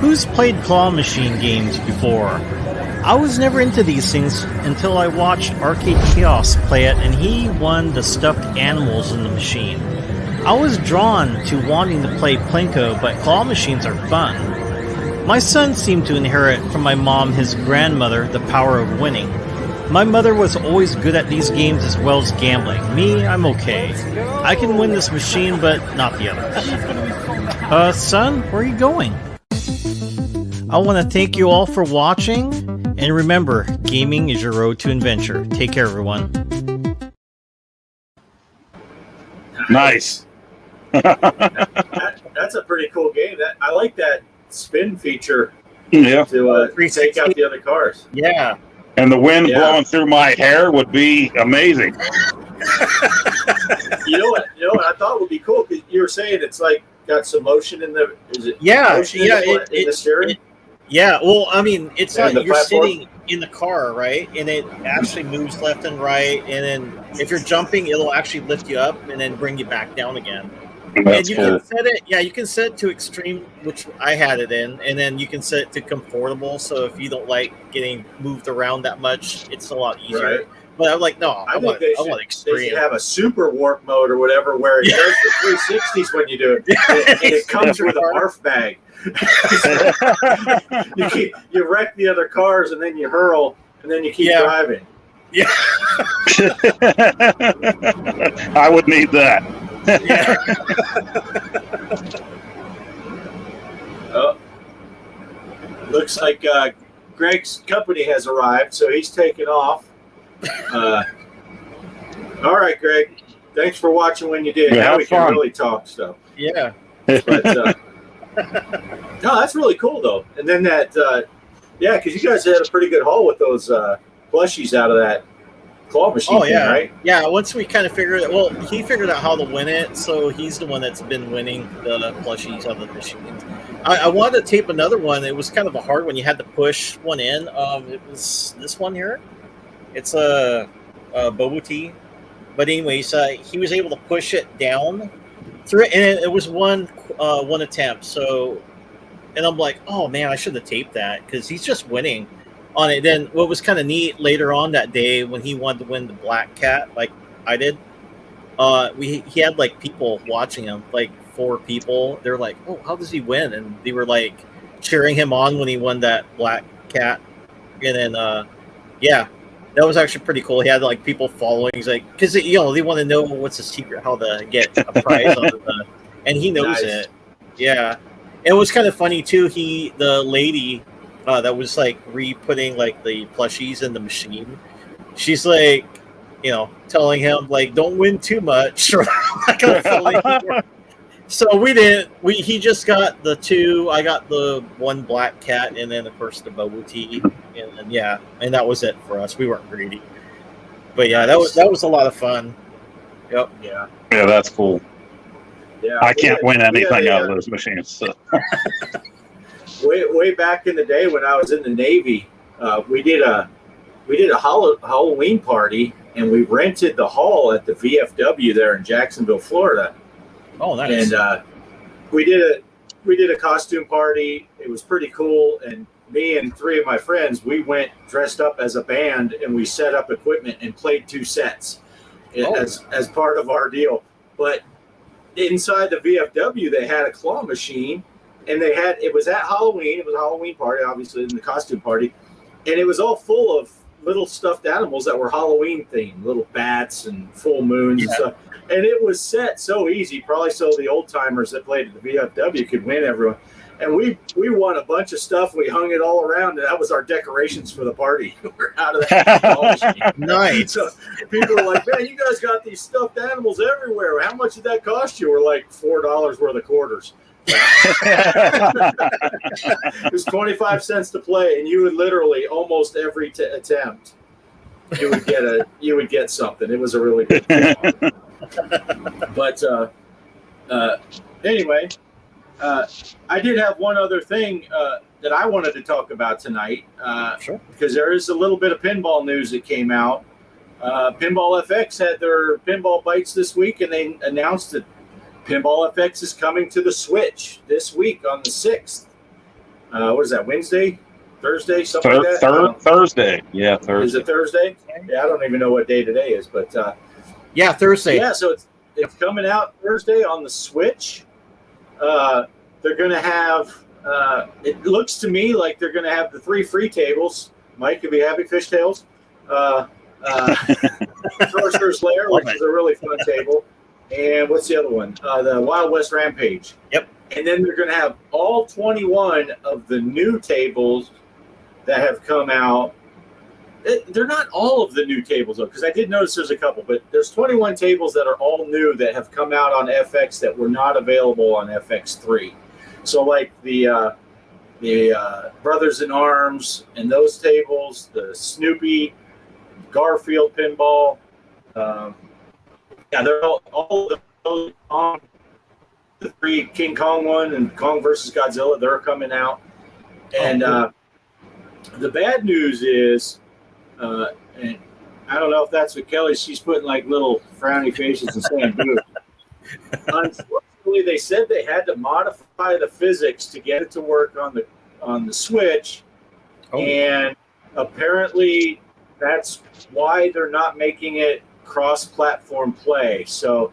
Who's played claw machine games before? I was never into these things until I watched Arcade Chaos play it, and he won the stuffed animals in the machine. I was drawn to wanting to play Plinko, but claw machines are fun. My son seemed to inherit from my mom, his grandmother, the power of winning. My mother was always good at these games as well as gambling. Me, I'm okay. I can win this machine, but not the others. Son, where are you going? I want to thank you all for watching, and remember, gaming is your road to adventure. Take care, everyone. Nice. That's a pretty cool game. I like that spin feature Yeah. to take out the other cars. Yeah. And the wind blowing through my hair would be amazing. You know what I thought would be cool, because you were saying it's like got some motion in the. Is it? Yeah, motion yeah. in the steering. Yeah. Well, I mean, it's And not the you're platform? sitting in the car, right? And it actually moves left and right, and then if you're jumping, it'll actually lift you up and then bring you back down again. That's And you cool. can set it, you can set it to extreme, which I had it in, and then you can set it to comfortable. So if you don't like getting moved around that much, it's a lot easier. Right. But I'm like, no, I think want they should extreme. have a super warp mode or whatever where it does the 360s when you do it. And it comes with a barf bag. you wreck the other cars, and then you hurl, and then you keep driving. Yeah. I would need that. Oh, looks like Greg's company has arrived, so he's taking off. All right, Greg. Thanks for watching when you did. Yeah, now we can fun. really talk stuff. Yeah. But no, that's really cool though. And then that, because you guys had a pretty good haul with those plushies out of that claw machine. Oh yeah, thing, right? Yeah. Once we kind of figured it, well, he figured out how to win it, so he's the one that's been winning the plushies out of the machines. I wanted to tape another one. It was kind of a hard one. You had to push one in. It was this one here. It's a Bobuti. But anyways, he was able to push it down through it, and it was one attempt. So, and I'm like, oh man, I should have taped that because he's just winning on it. Then what was kind of neat later on that day when he wanted to win the Black Cat, like I did, he had like people watching him, like 4 people. They're like, oh, how does he win? And they were like cheering him on when he won that Black Cat. And then, that was actually pretty cool. He had like people following. He's like, because they want to know what's the secret, how to get a prize on the, and he knows it. Yeah, it was kind of funny too. The lady that was like re-putting like the plushies in the machine. She's like, telling him like, don't win too much. Or I'm not gonna fill anymore. So we didn't. He just got the 2. I got the 1 Black Cat, and then of course the Bobuti, and that was it for us. We weren't greedy, but yeah, that was a lot of fun. Yep. Yeah. Yeah, that's cool. Yeah. I can't win anything out of those machines. So. Way back in the day when I was in the Navy, we did a Halloween party, and we rented the hall at the VFW there in Jacksonville, Florida. Oh, nice. And we did a costume party. It was pretty cool. And me and 3 of my friends, we went dressed up as a band, and we set up equipment and played 2 sets as part of our deal. But inside the VFW, they had a claw machine, and it was at Halloween. It was a Halloween party, obviously, in the costume party, and it was all full of little stuffed animals that were Halloween themed, little bats and full moons and stuff. And it was set so easy, probably so the old timers that played at the VFW could win everyone. And we won a bunch of stuff. We hung it all around, and that was our decorations for the party. We're out of that claw machine. Nice. So people were like, man, you guys got these stuffed animals everywhere. How much did that cost you? We're like $4 worth of quarters. It was 25 cents to play, and you would literally almost every attempt you would get something. It was a really good game. But anyway, I did have one other thing that I wanted to talk about tonight. Sure. Because there is a little bit of pinball news that came out. Pinball FX had their pinball bites this week, and they announced that Pinball FX is coming to the Switch this week on the 6th. what is that, Wednesday, Thursday, something like that? Thursday. Yeah, Thursday. Is it Thursday? Yeah, I don't even know what day today is, but yeah, Thursday. Yeah, so it's coming out Thursday on the Switch. They're going to have, it looks to me like they're going to have the 3 free tables. Mike, you'll be happy, Fishtails. Sorcerer's Lair, which is a really fun table. And what's the other one? The Wild West Rampage. Yep. And then they're going to have all 21 of the new tables that have come out. They're not all of the new tables, though, because I did notice there's a couple, but there's 21 tables that are all new that have come out on FX that were not available on FX3. So, like the Brothers in Arms and those tables, the Snoopy, Garfield Pinball. Yeah, they're all of those on the 3 King Kong one and Kong versus Godzilla. They're coming out. And the bad news is, and I don't know if that's what Kelly, she's putting like little frowny faces and saying boo. Unfortunately, they said they had to modify the physics to get it to work on the Switch. And apparently that's why they're not making it cross-platform play. So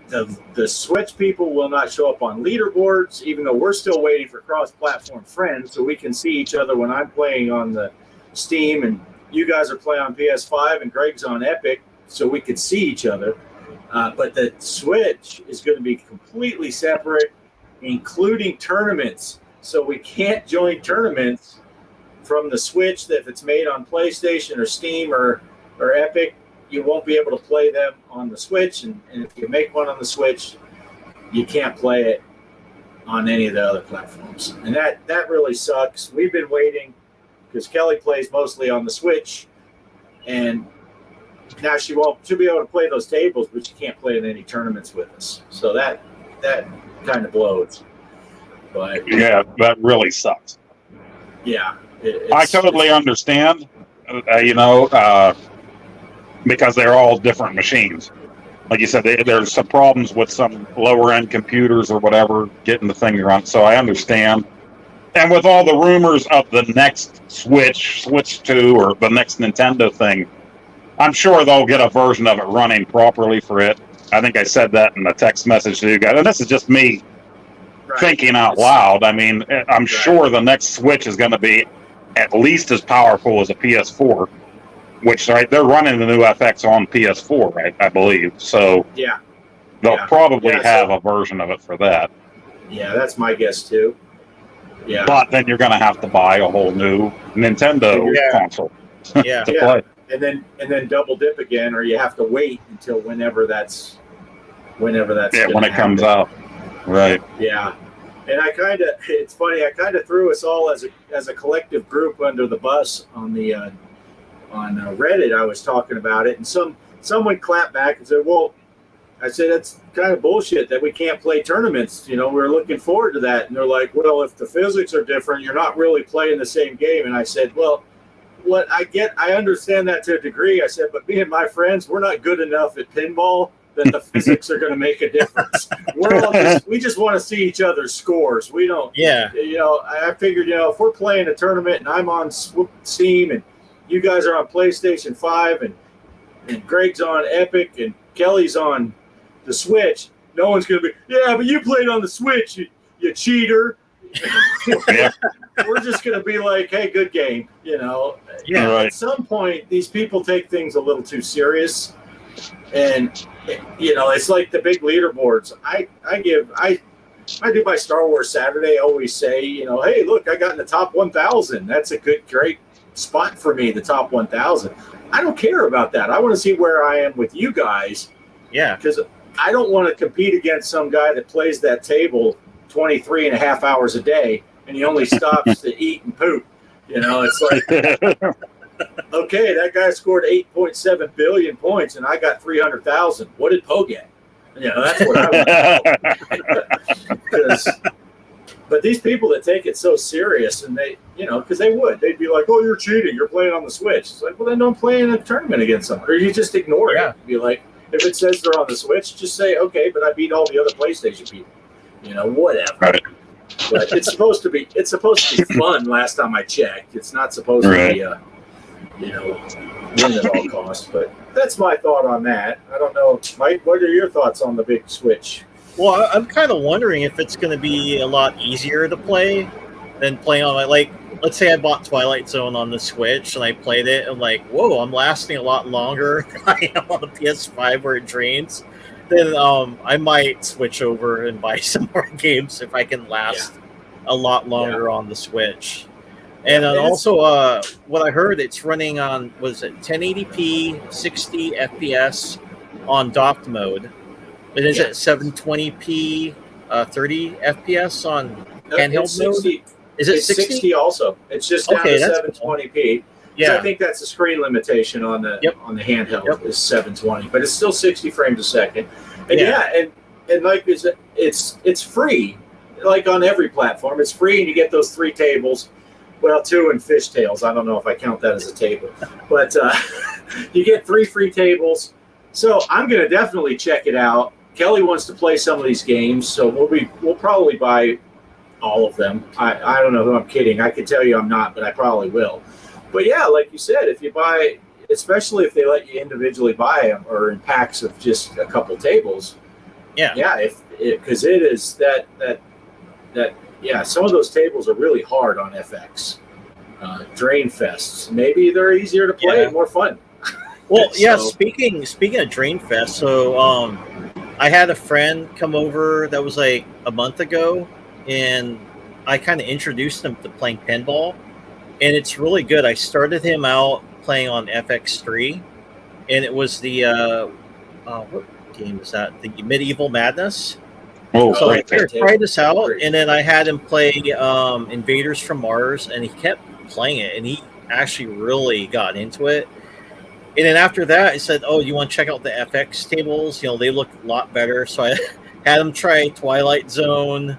the Switch people will not show up on leaderboards, even though we're still waiting for cross-platform friends so we can see each other when I'm playing on the Steam and you guys are playing on PS5 and Greg's on Epic, so we could see each other. But the Switch is going to be completely separate, including tournaments. So we can't join tournaments from the Switch that if it's made on PlayStation or Steam or Epic, you won't be able to play them on the Switch. And if you make one on the Switch, you can't play it on any of the other platforms. And that really sucks. We've been waiting because Kelly plays mostly on the Switch, and now she'll be able to play those tables, but she can't play in any tournaments with us. So that kind of blows. But yeah, that really sucks. Yeah, I totally understand. Because they're all different machines. Like you said, there's some problems with some lower end computers or whatever getting the thing run. So I understand. And with all the rumors of the next Switch 2, or the next Nintendo thing, I'm sure they'll get a version of it running properly for it. I think I said that in the text message to you guys. And this is just me thinking out loud. I mean, I'm sure the next Switch is going to be at least as powerful as a PS4, which, they're running the new FX on PS4, right? I believe. So they'll probably have a version of it for that. Yeah, that's my guess too. Yeah. But then you're going to have to buy a whole new Nintendo console to play. And then double dip again, or you have to wait until whenever that's when it comes out. Right. Yeah. And it's funny, I kind of threw us all as a collective group under the bus on the on Reddit. I was talking about it, and someone clapped back and said, well, I said, that's kind of bullshit that we can't play tournaments. We're looking forward to that. And they're like, well, if the physics are different, you're not really playing the same game. And I said, well, I understand that to a degree. I said, but me and my friends, we're not good enough at pinball that the physics are going to make a difference. We just want to see each other's scores. We don't, I figured, if we're playing a tournament and I'm on Steam and you guys are on PlayStation 5 and Greg's on Epic and Kelly's on the Switch, no one's going to be, yeah, but you played on the Switch, you cheater. We're just going to be like, hey, good game, At some point, these people take things a little too serious. And, it's like the big leaderboards. I do my Star Wars Saturday, I always say, hey, look, I got in the top 1,000. That's a great spot for me, the top 1,000. I don't care about that. I want to see where I am with you guys. Yeah. Because I don't want to compete against some guy that plays that table 23 and a half hours a day and he only stops to eat and poop. It's like, okay, that guy scored 8.7 billion points and I got 300,000. What did Poe get? That's what I want to know. But these people that take it so serious, and they, because they'd be like, oh, you're cheating. You're playing on the Switch. It's like, well, then don't play in a tournament against someone. Or you just ignore it. Be like, if it says they're on the Switch, just say, okay, but I beat all the other PlayStation people. Whatever. Right. But it's supposed to be fun. Last time I checked, it's not supposed to be win at all costs. But that's my thought on that. I don't know, Mike. What are your thoughts on the big Switch? Well, I'm kind of wondering if it's going to be a lot easier to play than playing on like. Let's say I bought Twilight Zone on the Switch and I played it. And like, whoa, I'm lasting a lot longer than I am on the PS5 where it drains. Then I might switch over and buy some more games if I can last a lot longer on the Switch. And also, what I heard, it's running on, was it 1080p, 60 FPS on docked mode. It is at 720p, 30 FPS on handheld mode. Is it 60 also? It's just down to 720p. Yeah, I think that's the screen limitation on the handheld is 720, but it's still 60 frames a second. And and like it's free, like on every platform. It's free, and you get those 3 tables. Well, 2 and fishtails. I don't know if I count that as a table, but you get 3 free tables. So I'm going to definitely check it out. Kelly wants to play some of these games, so we'll probably buy all of them. I don't know who I'm kidding. I can tell you I'm not, but I probably will. But yeah, like you said, if you buy, especially if they let you individually buy them or in packs of just a couple tables. Because it is that some of those tables are really hard on FX. Drain fests. Maybe they're easier to play and more fun. Well, speaking of Drain Fest, so I had a friend come over that was like a month ago, and I kind of introduced him to playing pinball, and it's really good. I started him out playing on FX3, and it was the what game is that? The Medieval Madness. So I tried this out, and then I had him play Invaders from Mars, and he kept playing it, and he actually really got into it. And then after that, I said, "Oh, you want to check out the FX tables? You know, they look a lot better." So I had him try Twilight Zone,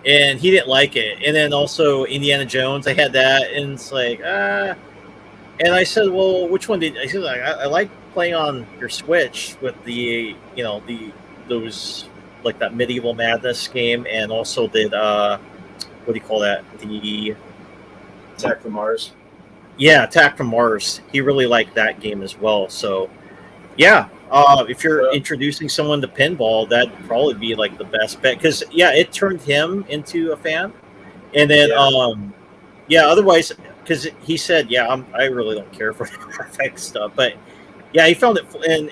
and he didn't like it. And then also Indiana Jones, I had that, and it's like, And I said, "Well, which one did?" I said, "I like playing on your Switch with the, those like that Medieval Madness game, and also did what do you call that? The Attack from Mars." Yeah, Attack from Mars. He really liked that game as well. So, if you're introducing someone to pinball, that'd probably be like the best bet because it turned him into a fan. And then otherwise, because he said, I really don't care for FX stuff, but he found it,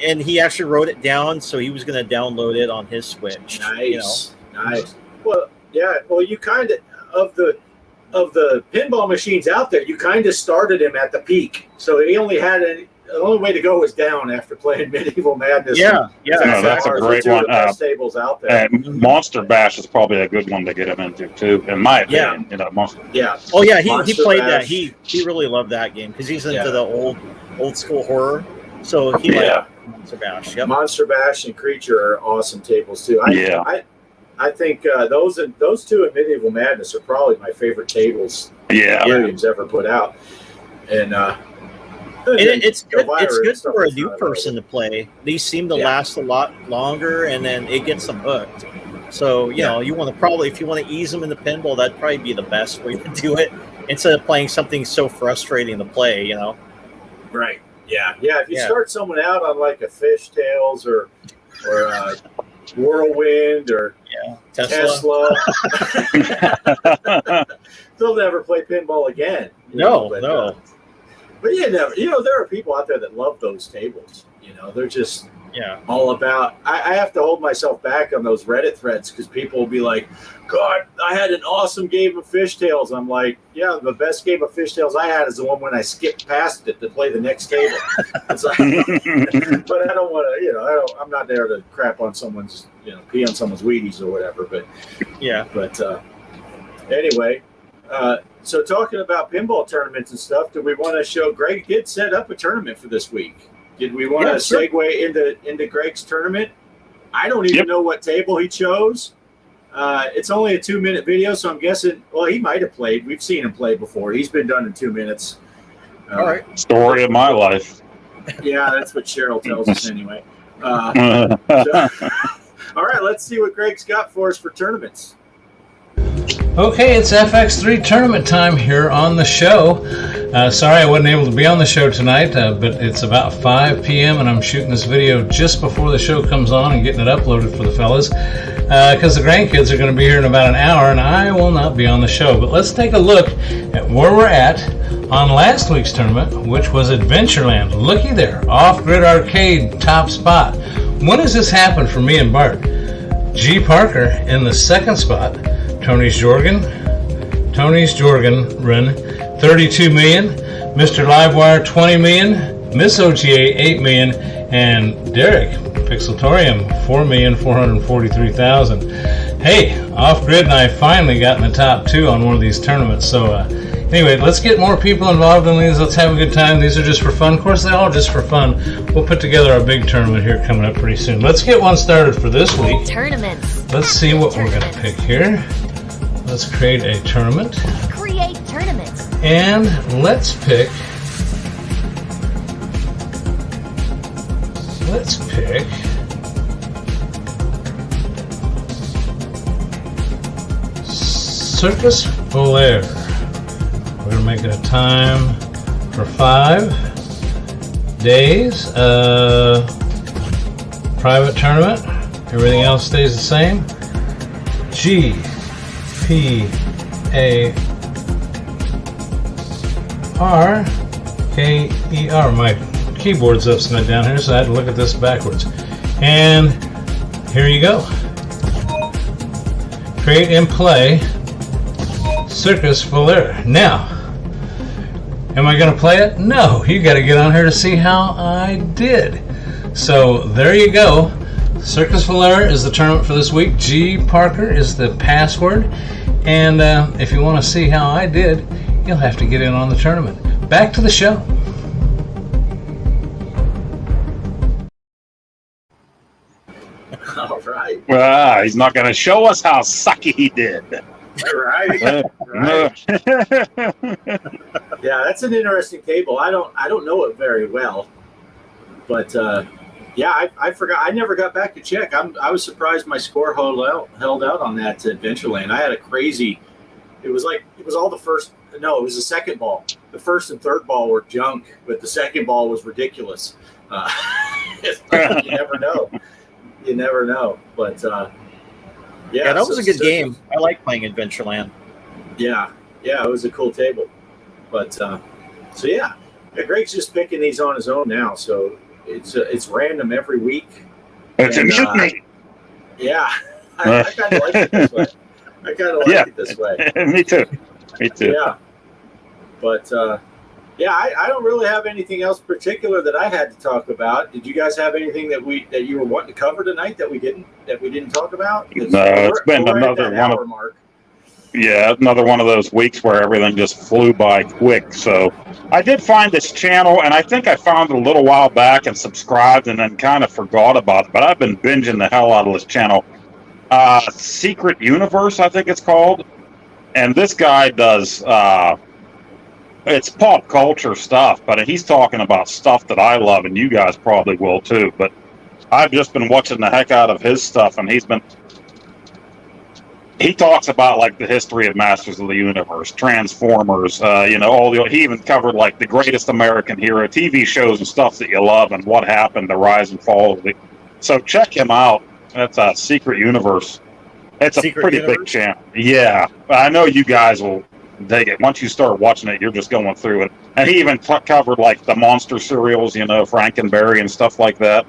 and he actually wrote it down, so he was going to download it on his Switch. Nice. Well, you kind of the pinball machines out there, you kind of started him at the peak, so he only had the only way to go was down after playing Medieval Madness. That's a great one. The best tables out there. Monster Bash is probably a good one to get him into too, in my opinion. Monster. Yeah. Oh yeah, he played that. He really loved that game because he's into the old school horror. So he liked Monster Bash. Yep. Monster Bash and Creature are awesome tables too. I think those two in Medieval Madness are probably my favorite tables Williams ever put out. And it's good. It's good for a new person to play. These seem to last a lot longer, and then it gets them hooked. So you want to probably, if you want to ease them into pinball, that'd probably be the best way to do it instead of playing something so frustrating to play. Right. Yeah. If you start someone out on like a Fishtails or Whirlwind or Tesla. They'll never play pinball again. No. But there are people out there that love those tables. They're just all about. I have to hold myself back on those Reddit threads because people will be like, "God, I had an awesome game of Fishtails." I'm like, "Yeah, the best game of Fishtails I had is the one when I skipped past it to play the next table." It's like, but I don't want to. I'm not there to crap on someone's, pee on someone's Wheaties or whatever. But anyway. So talking about pinball tournaments and stuff, do we want to show Greg did set up a tournament for this week? Did we want to segue into Greg's tournament? I don't even know what table he chose. It's only a 2-minute video, so I'm guessing, he might have played. We've seen him play before. He's been done in 2 minutes. All right. Story of my life. Yeah, that's what Cheryl tells us anyway. All right, let's see what Greg's got for us for tournaments. Okay, it's FX3 tournament time here on the show. Sorry I wasn't able to be on the show tonight, but it's about 5 p.m. and I'm shooting this video just before the show comes on and getting it uploaded for the fellas, because the grandkids are going to be here in about an hour and I will not be on the show. But let's take a look at where we're at on last week's tournament, which was Adventureland. Looky there, off-grid arcade, top spot. When does this happen for me and Bart? G. Parker in the second spot. Tony's Jorgen, run 32 million. Mr. Livewire 20 million. Miss OTA 8 million. And Derek Pixelatorium 4,443,000. Hey, Off Grid and I finally got in the top 2 on one of these tournaments. So anyway, let's get more people involved in these. Let's have a good time. These are just for fun. Of course, they're all just for fun. We'll put together our big tournament here coming up pretty soon. Let's get one started for this week. Tournaments. Let's see what we're going to pick here. Let's create a tournament. Create tournaments. And let's pick Circus Volaire. We're going to make it a time for 5 days. Private tournament. Everything else stays the same. GPARKER. My keyboard's upside down here, so I had to look at this backwards. And here you go. Create and play Circus Volaire. Now, am I going to play it? No, you got to get on here to see how I did. So there you go. Circus Volaire is the tournament for this week. G. Parker is the password. And if you want to see how I did, you'll have to get in on the tournament. Back to the show. All right. Well, he's not going to show us how sucky he did. Right. Yeah, that's an interesting table. I don't know it very well, but yeah, I forgot. I never got back to check. I was surprised my score held out on that Adventureland. I had a crazy. It was all the first. No, it was the second ball. The first and third ball were junk, but the second ball was ridiculous. You never know. You never know. But yeah, that was a good game. I like playing Adventureland. Yeah, it was a cool table. But so yeah, Greg's just picking these on his own now. So it's random every week. It's a mutiny. Yeah, I kind of like it this way. It this way. Me too. Yeah, but yeah, I don't really have anything else particular that I had to talk about. Did you guys have anything that you were wanting to cover tonight that we didn't talk about? No, it's been another one of mark. Yeah, another one of those weeks where everything just flew by quick. So I did find this channel, and I think I found it a little while back and subscribed and then kind of forgot about it. But I've been binging the hell out of this channel. Secret Universe, I think it's called. And this guy does, it's pop culture stuff, but he's talking about stuff that I love, and you guys probably will too. But I've just been watching the heck out of his stuff, and he talks about like the history of Masters of the Universe, Transformers, he even covered like the Greatest American Hero TV shows and stuff that you love and what happened, the rise and fall of it. So check him out. That's a Secret Universe. It's a pretty big channel. Yeah, I know you guys will dig it. Once you start watching it, you're just going through it. And he even covered like the monster cereals, Frankenberry and stuff like that.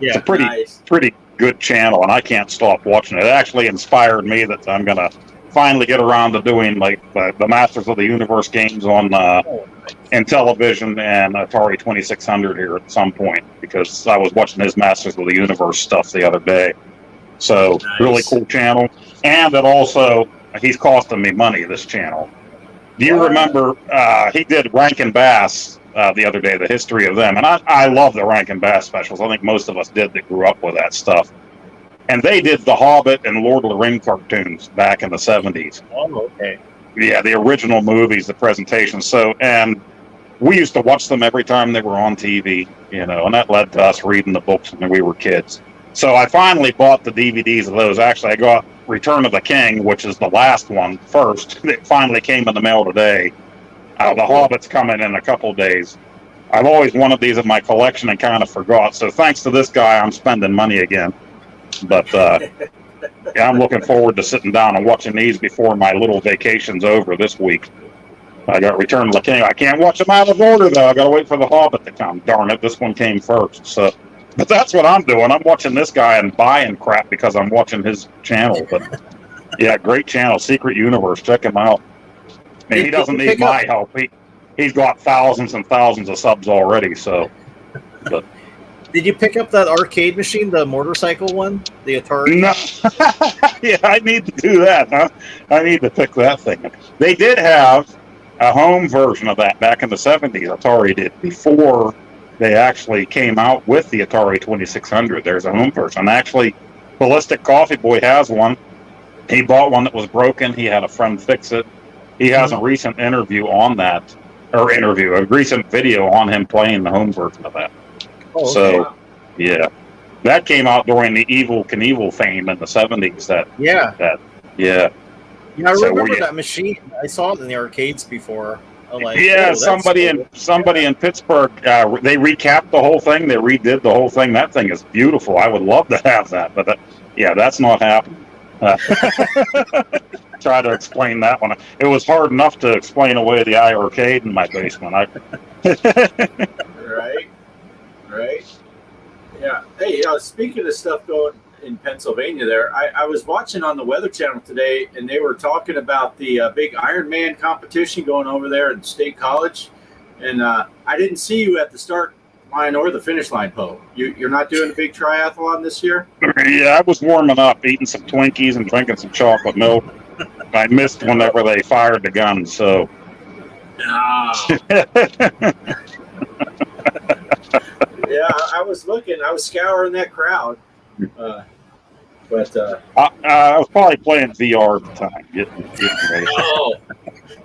Yeah, it's a pretty good channel, and I can't stop watching it. It actually inspired me that I'm gonna finally get around to doing like the Masters of the Universe games on in television and Atari 2600 here at some point, because I was watching his Masters of the Universe stuff the other day. So really cool channel, and it also he's costing me money, this channel. Do you remember he did Rankin Bass the other day, the history of them, and I love the Rankin Bass specials. I think most of us did that grew up with that stuff. And they did the Hobbit and Lord of the Rings cartoons back in the 70s. Oh, okay. Yeah, the original movies, the presentations. So, and we used to watch them every time they were on TV, and that led to us reading the books when we were kids. So I finally bought the DVDs of those. Actually, I got Return of the King, which is the last one first. It finally came in the mail today. The Hobbit's coming in a couple days. I've always wanted these in my collection and kind of forgot. So thanks to this guy, I'm spending money again. But yeah, I'm looking forward to sitting down and watching these before my little vacation's over this week. I got Return of the King. I can't watch them out of order, though. I got to wait for the Hobbit to come. Darn it, this one came first. So, but that's what I'm doing. I'm watching this guy and buying crap because I'm watching his channel. But yeah, great channel, Secret Universe. Check him out. I mean, he doesn't need my help. He's got thousands and thousands of subs already. So, but did you pick up that arcade machine, the motorcycle one, the Atari? No. Yeah, I need to do that, huh? I need to pick that thing up. They did have a home version of that back in the 70s. Atari did, before they actually came out with the Atari 2600. There's a home version. Actually, Ballistic Coffee Boy has one. He bought one that was broken. He had a friend fix it. He has a recent interview on that, a recent video on him playing the home version of that. Oh, okay. So, yeah. That came out during the Evel Knievel fame in the 70s. Yeah, I remember that machine. I saw it in the arcades before. I'm like, yeah, somebody in Pittsburgh, they recapped the whole thing. They redid the whole thing. That thing is beautiful. I would love to have that, but yeah, that's not happening. Try to explain that one. It was hard enough to explain away the iArcade in my basement. Right. Yeah. Hey, speaking of stuff going in Pennsylvania there, I was watching on the Weather Channel today, and they were talking about the big Ironman competition going over there at State College. And I didn't see you at the start line or the finish line, Poe. You're not doing a big triathlon this year? Yeah, I was warming up, eating some Twinkies and drinking some chocolate milk. I missed whenever they fired the gun, so. Oh. Yeah, I was looking. I was scouring that crowd. But I was probably playing VR at the time. Getting ready. Oh,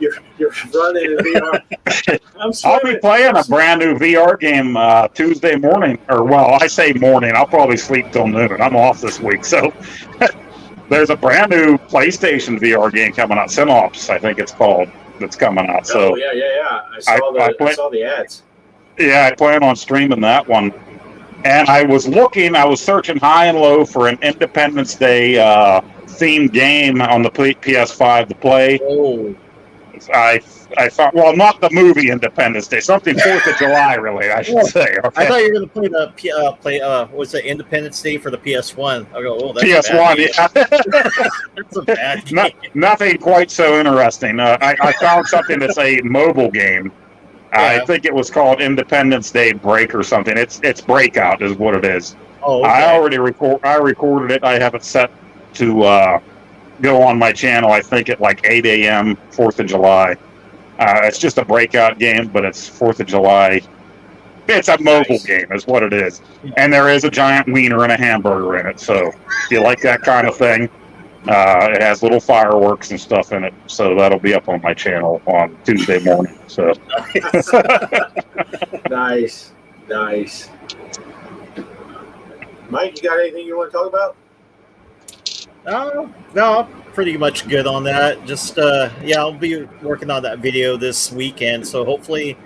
you're running in VR. I'll be playing a brand new VR game Tuesday morning. Or, well, I say morning. I'll probably sleep till noon. I'm off this week. So there's a brand new PlayStation VR game coming out. Synops, I think it's called, that's coming out. So, oh, yeah. I saw the ads. Yeah, I plan on streaming that one. And I was searching high and low for an Independence Day themed game on the PS5 to play. Oh. I thought, well, not the movie Independence Day, something 4th of July related, I should say. Okay. I thought you were going to play what's the Independence Day for the PS1? I go, oh, that's PS1, yeah. That's a bad game. Nothing quite so interesting. I found something that's a mobile game. I think it was called Independence Day Break or something. It's Breakout is what it is. Oh, okay. I recorded it. I have it set to go on my channel, I think at like 8 a.m. 4th of July. It's just a breakout game, but it's 4th of July. It's a mobile game is what it is. And there is a giant wiener and a hamburger in it. So if you like that kind of thing, it has little fireworks and stuff in it. So that'll be up on my channel on Tuesday morning. So Nice. Mike, you got anything you want to talk about? No, pretty much good on that. Just I'll be working on that video this weekend, so hopefully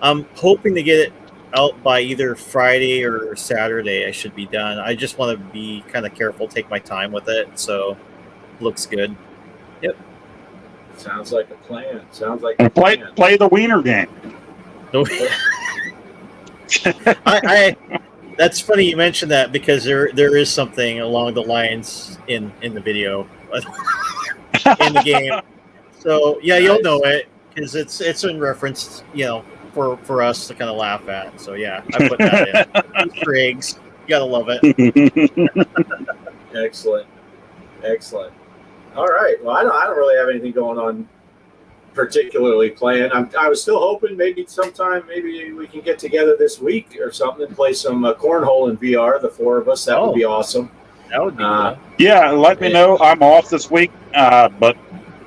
I'm hoping to get it out by either Friday or Saturday. I should be done. I just want to be kind of careful, take my time with it, so looks good. Yep. Sounds like a plan. play the wiener game. I that's funny you mentioned that because there is something along the lines in the video in the game. So yeah, you'll know it because it's in reference, for us to kind of laugh at. So yeah, I put that in. Easter eggs, you gotta love it. Excellent. All right. Well, I don't really have anything going on particularly playing. I was still hoping maybe we can get together this week or something and play some cornhole in VR, the four of us. That would be awesome. That would be cool. Yeah, let me know. I'm off this week, but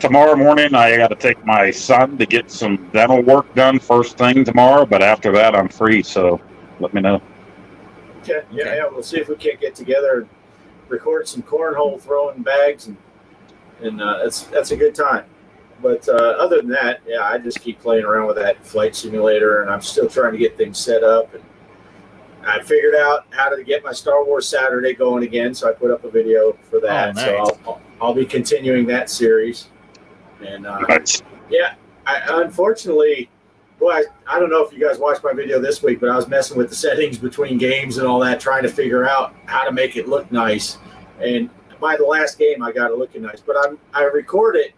tomorrow morning I got to take my son to get some dental work done first thing tomorrow, but after that I'm free, so let me know. Okay. Yeah, we'll see if we can't get together and record some cornhole throwing bags and and that's a good time. But other than that, yeah, I just keep playing around with that flight simulator, and I'm still trying to get things set up. And I figured out how to get my Star Wars Saturday going again, so I put up a video for that. Oh, nice. So I'll be continuing that series. And Nice. yeah, unfortunately, boy, I don't know if you guys watched my video this week, but I was messing with the settings between games and all that, trying to figure out how to make it look nice. And by the last game, I got it looking nice. But I record it.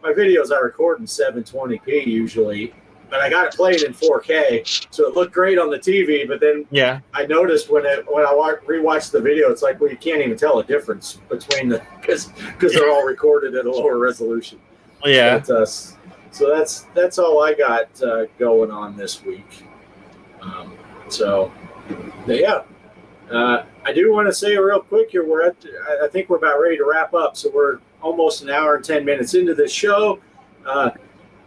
My videos I record in 720p usually, but I got it playing in 4K, so it looked great on the TV. But then I noticed when I rewatched the video, it's like, well, you can't even tell a difference between the because they're all recorded at a lower resolution. Yeah. But, so that's all I got going on this week. I do want to say real quick here, I think we're about ready to wrap up. So we're almost an hour and 10 minutes into this show.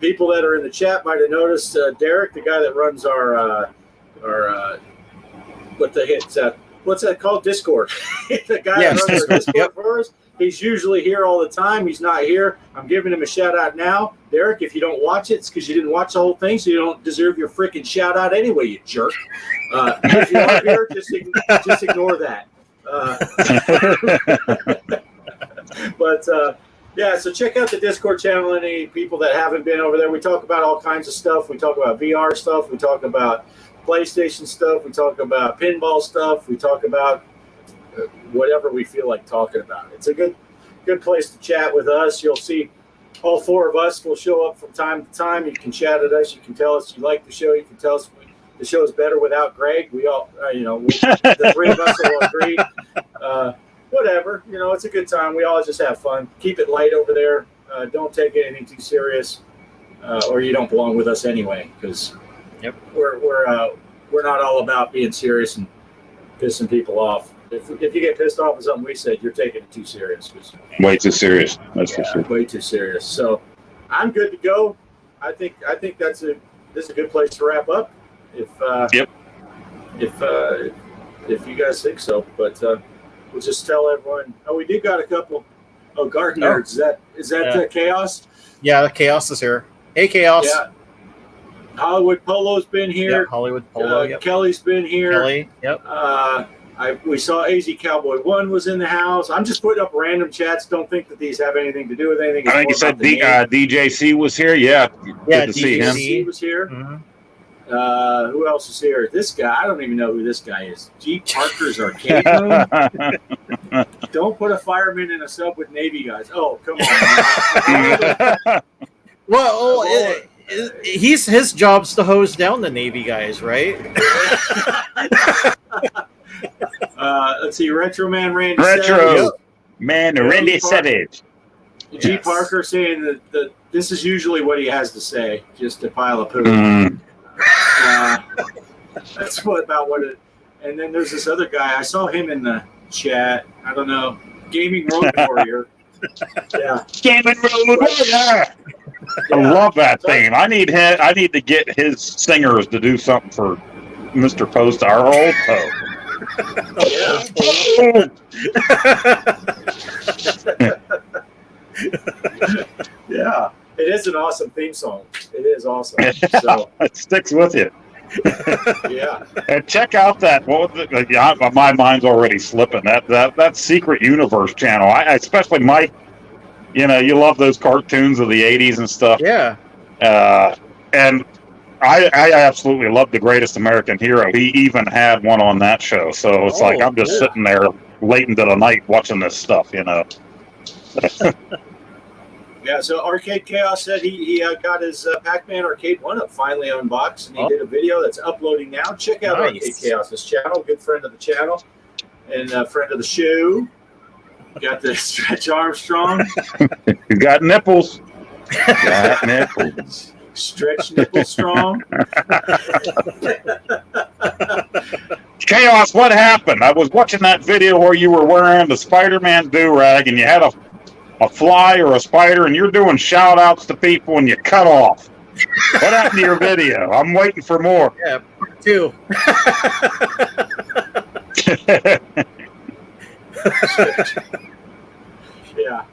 People that are in the chat might have noticed Derek, the guy that runs our what's that called? Discord. The guy that runs our Discord for us. He's usually here all the time. He's not here. I'm giving him a shout out now. Derek, if you don't watch it, it's because you didn't watch the whole thing, so you don't deserve your freaking shout out anyway, you jerk. If you are here, just ignore that. So check out the Discord channel. Any people that haven't been over there, we talk about all kinds of stuff. We talk about VR stuff. We talk about PlayStation stuff. We talk about pinball stuff. We talk about whatever we feel like talking about. It's a good place to chat with us. You'll see all four of us will show up from time to time. You can chat at us. You can tell us you like the show. You can tell us the show is better without Greg. We all, the three of us will agree. Whatever, it's a good time. We all just have fun. Keep it light over there. Don't take anything too serious, or you don't belong with us anyway. Because we're not all about being serious and pissing people off. If you get pissed off at something we said, you're taking it too serious. Way too serious. That's for sure. Way too serious. So I'm good to go. I think this is a good place to wrap up. If you guys think so, but we'll just tell everyone. Oh, we do got a couple. Oh, Garden Nerds. Is that Chaos? Yeah, Chaos is here. Hey, Chaos. Yeah. Hollywood Polo's been here. Yeah, Hollywood Polo. Yep. Kelly's been here. Kelly. Yep. We saw AZ Cowboy 1 was in the house. I'm just putting up random chats. Don't think that these have anything to do with anything. I think you said DJC was here. Yeah. Yeah, good to see him. DJC was here. Mm-hmm. Who else is here? This guy. I don't even know who this guy is. G. Parker's Arcade Room. Don't put a fireman in a sub with Navy guys. Oh, come on. Well, his job's to hose down the Navy guys, right? Let's see. Retro Man Randy Retro Man Randy Savage. G. Parker saying that this is usually what he has to say, just a pile of poo. That's about what it. And then there's this other guy. I saw him in the chat. I don't know. Gaming Road Warrior. Yeah. Gaming Road Warrior. I love that theme. I need to get his singers to do something for Mr. Post, our old Poe. Yeah, it is an awesome theme song. It is awesome. So it sticks with you. Yeah. And check out that. My mind's already slipping. That Secret Universe channel. I especially Mike. You love those cartoons of the '80s and stuff. Yeah. And I absolutely love The Greatest American Hero. He even had one on that show. So it's like I'm just sitting there late into the night watching this stuff. Yeah, so Arcade Chaos said he got his Pac-Man Arcade 1 up finally unboxed, and he did a video that's uploading now. Check out Arcade Chaos's channel, good friend of the channel, and friend of the show. Got the Stretch Armstrong. He's got nipples. Got nipples. Stretch Nipple Strong. Chaos, what happened? I was watching that video where you were wearing the Spider-Man do-rag and you had a fly or a spider and you're doing shout-outs to people and you cut off. What happened to your video? I'm waiting for more. Yeah, part 2. Yeah.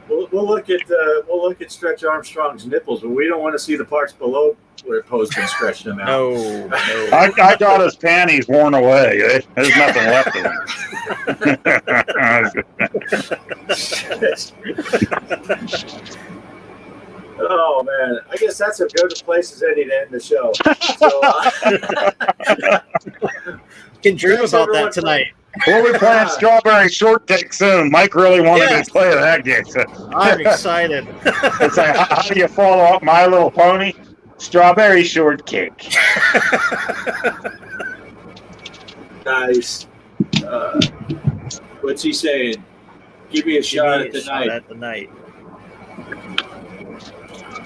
Well, look at Stretch Armstrong's nipples, but we don't want to see the parts below where Poe's been stretching them out. No. I got his panties worn away. There's nothing left of them. Oh man, I guess that's a good place as any to end the show. So, Can dream Thanks, about everyone, that tonight. We'll be playing Strawberry Shortcake soon. Mike really wanted Yes. to play that game. So I'm excited. it's like, how do you follow up My Little Pony? Strawberry Shortcake. nice. What's he saying? Give me a shot at the night. At the night.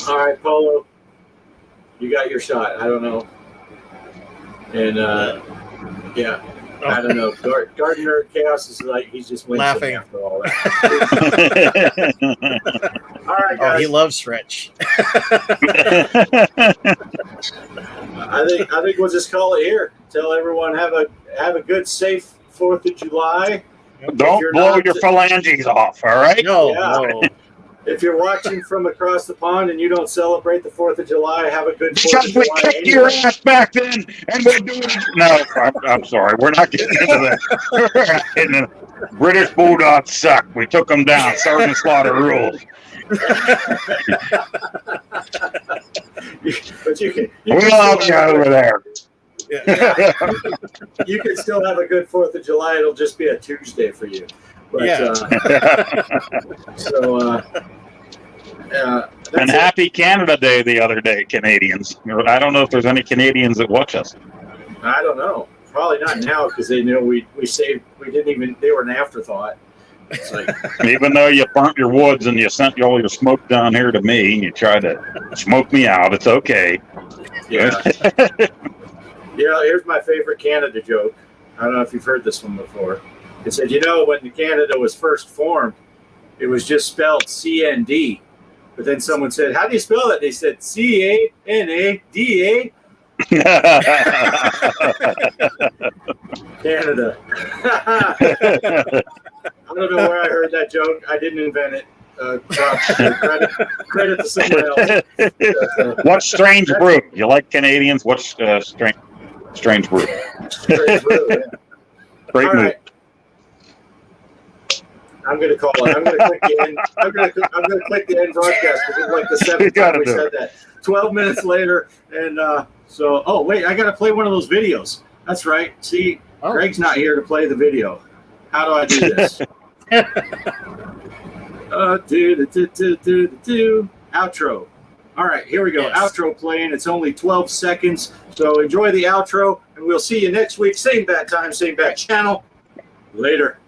All right, Polo. You got your shot. I don't know. And yeah, I don't know. Gardner Chaos is like he's just wincing Laughing after all that. All right, guys. Oh, he loves Stretch. I think we'll just call it here. Tell everyone have a good, safe 4th of July. Don't blow your phalanges off, all right? No, Yeah. no. If you're watching from across the pond and you don't celebrate the 4th of July, have a good 4th Because of we July. kicked your ass back then, and we're doing it. No, I'm sorry. We're not getting into that. We're not getting into British Bulldogs suck. We took them down. Sergeant Slaughter rules. But you can We love you over there. Yeah. You can still have a good 4th of July. It'll just be a Tuesday for you. But, Yeah. And happy Canada Day the other day, Canadians. I don't know if there's any Canadians that watch us. I don't know. Probably not now because they know we saved. We didn't even. They were an afterthought. It's like, Even though you burnt your woods and you sent all your smoke down here to me, and you tried to smoke me out, it's okay. yeah. Here's my favorite Canada joke. I don't know if you've heard this one before. It said, when Canada was first formed, it was just spelled CND. But then someone said, how do you spell it? They said CANADA. Canada. I don't know where I heard that joke. I didn't invent it. Credit to someone else. What's strange brew? You like Canadians? What's strange brew? Strange brew, yeah. Great All move. right. I'm going to call it. I'm going to click the end. I'm going to click the end broadcast because it's like the 7th time we said that. 12 minutes later, and oh wait, I got to play one of those videos. That's right. See, Greg's not here to play the video. How do I do this? Outro. All right, here we go. Yes. Outro playing. It's only 12 seconds, so enjoy the outro, and we'll see you next week. Same bat time, same bat channel. Later.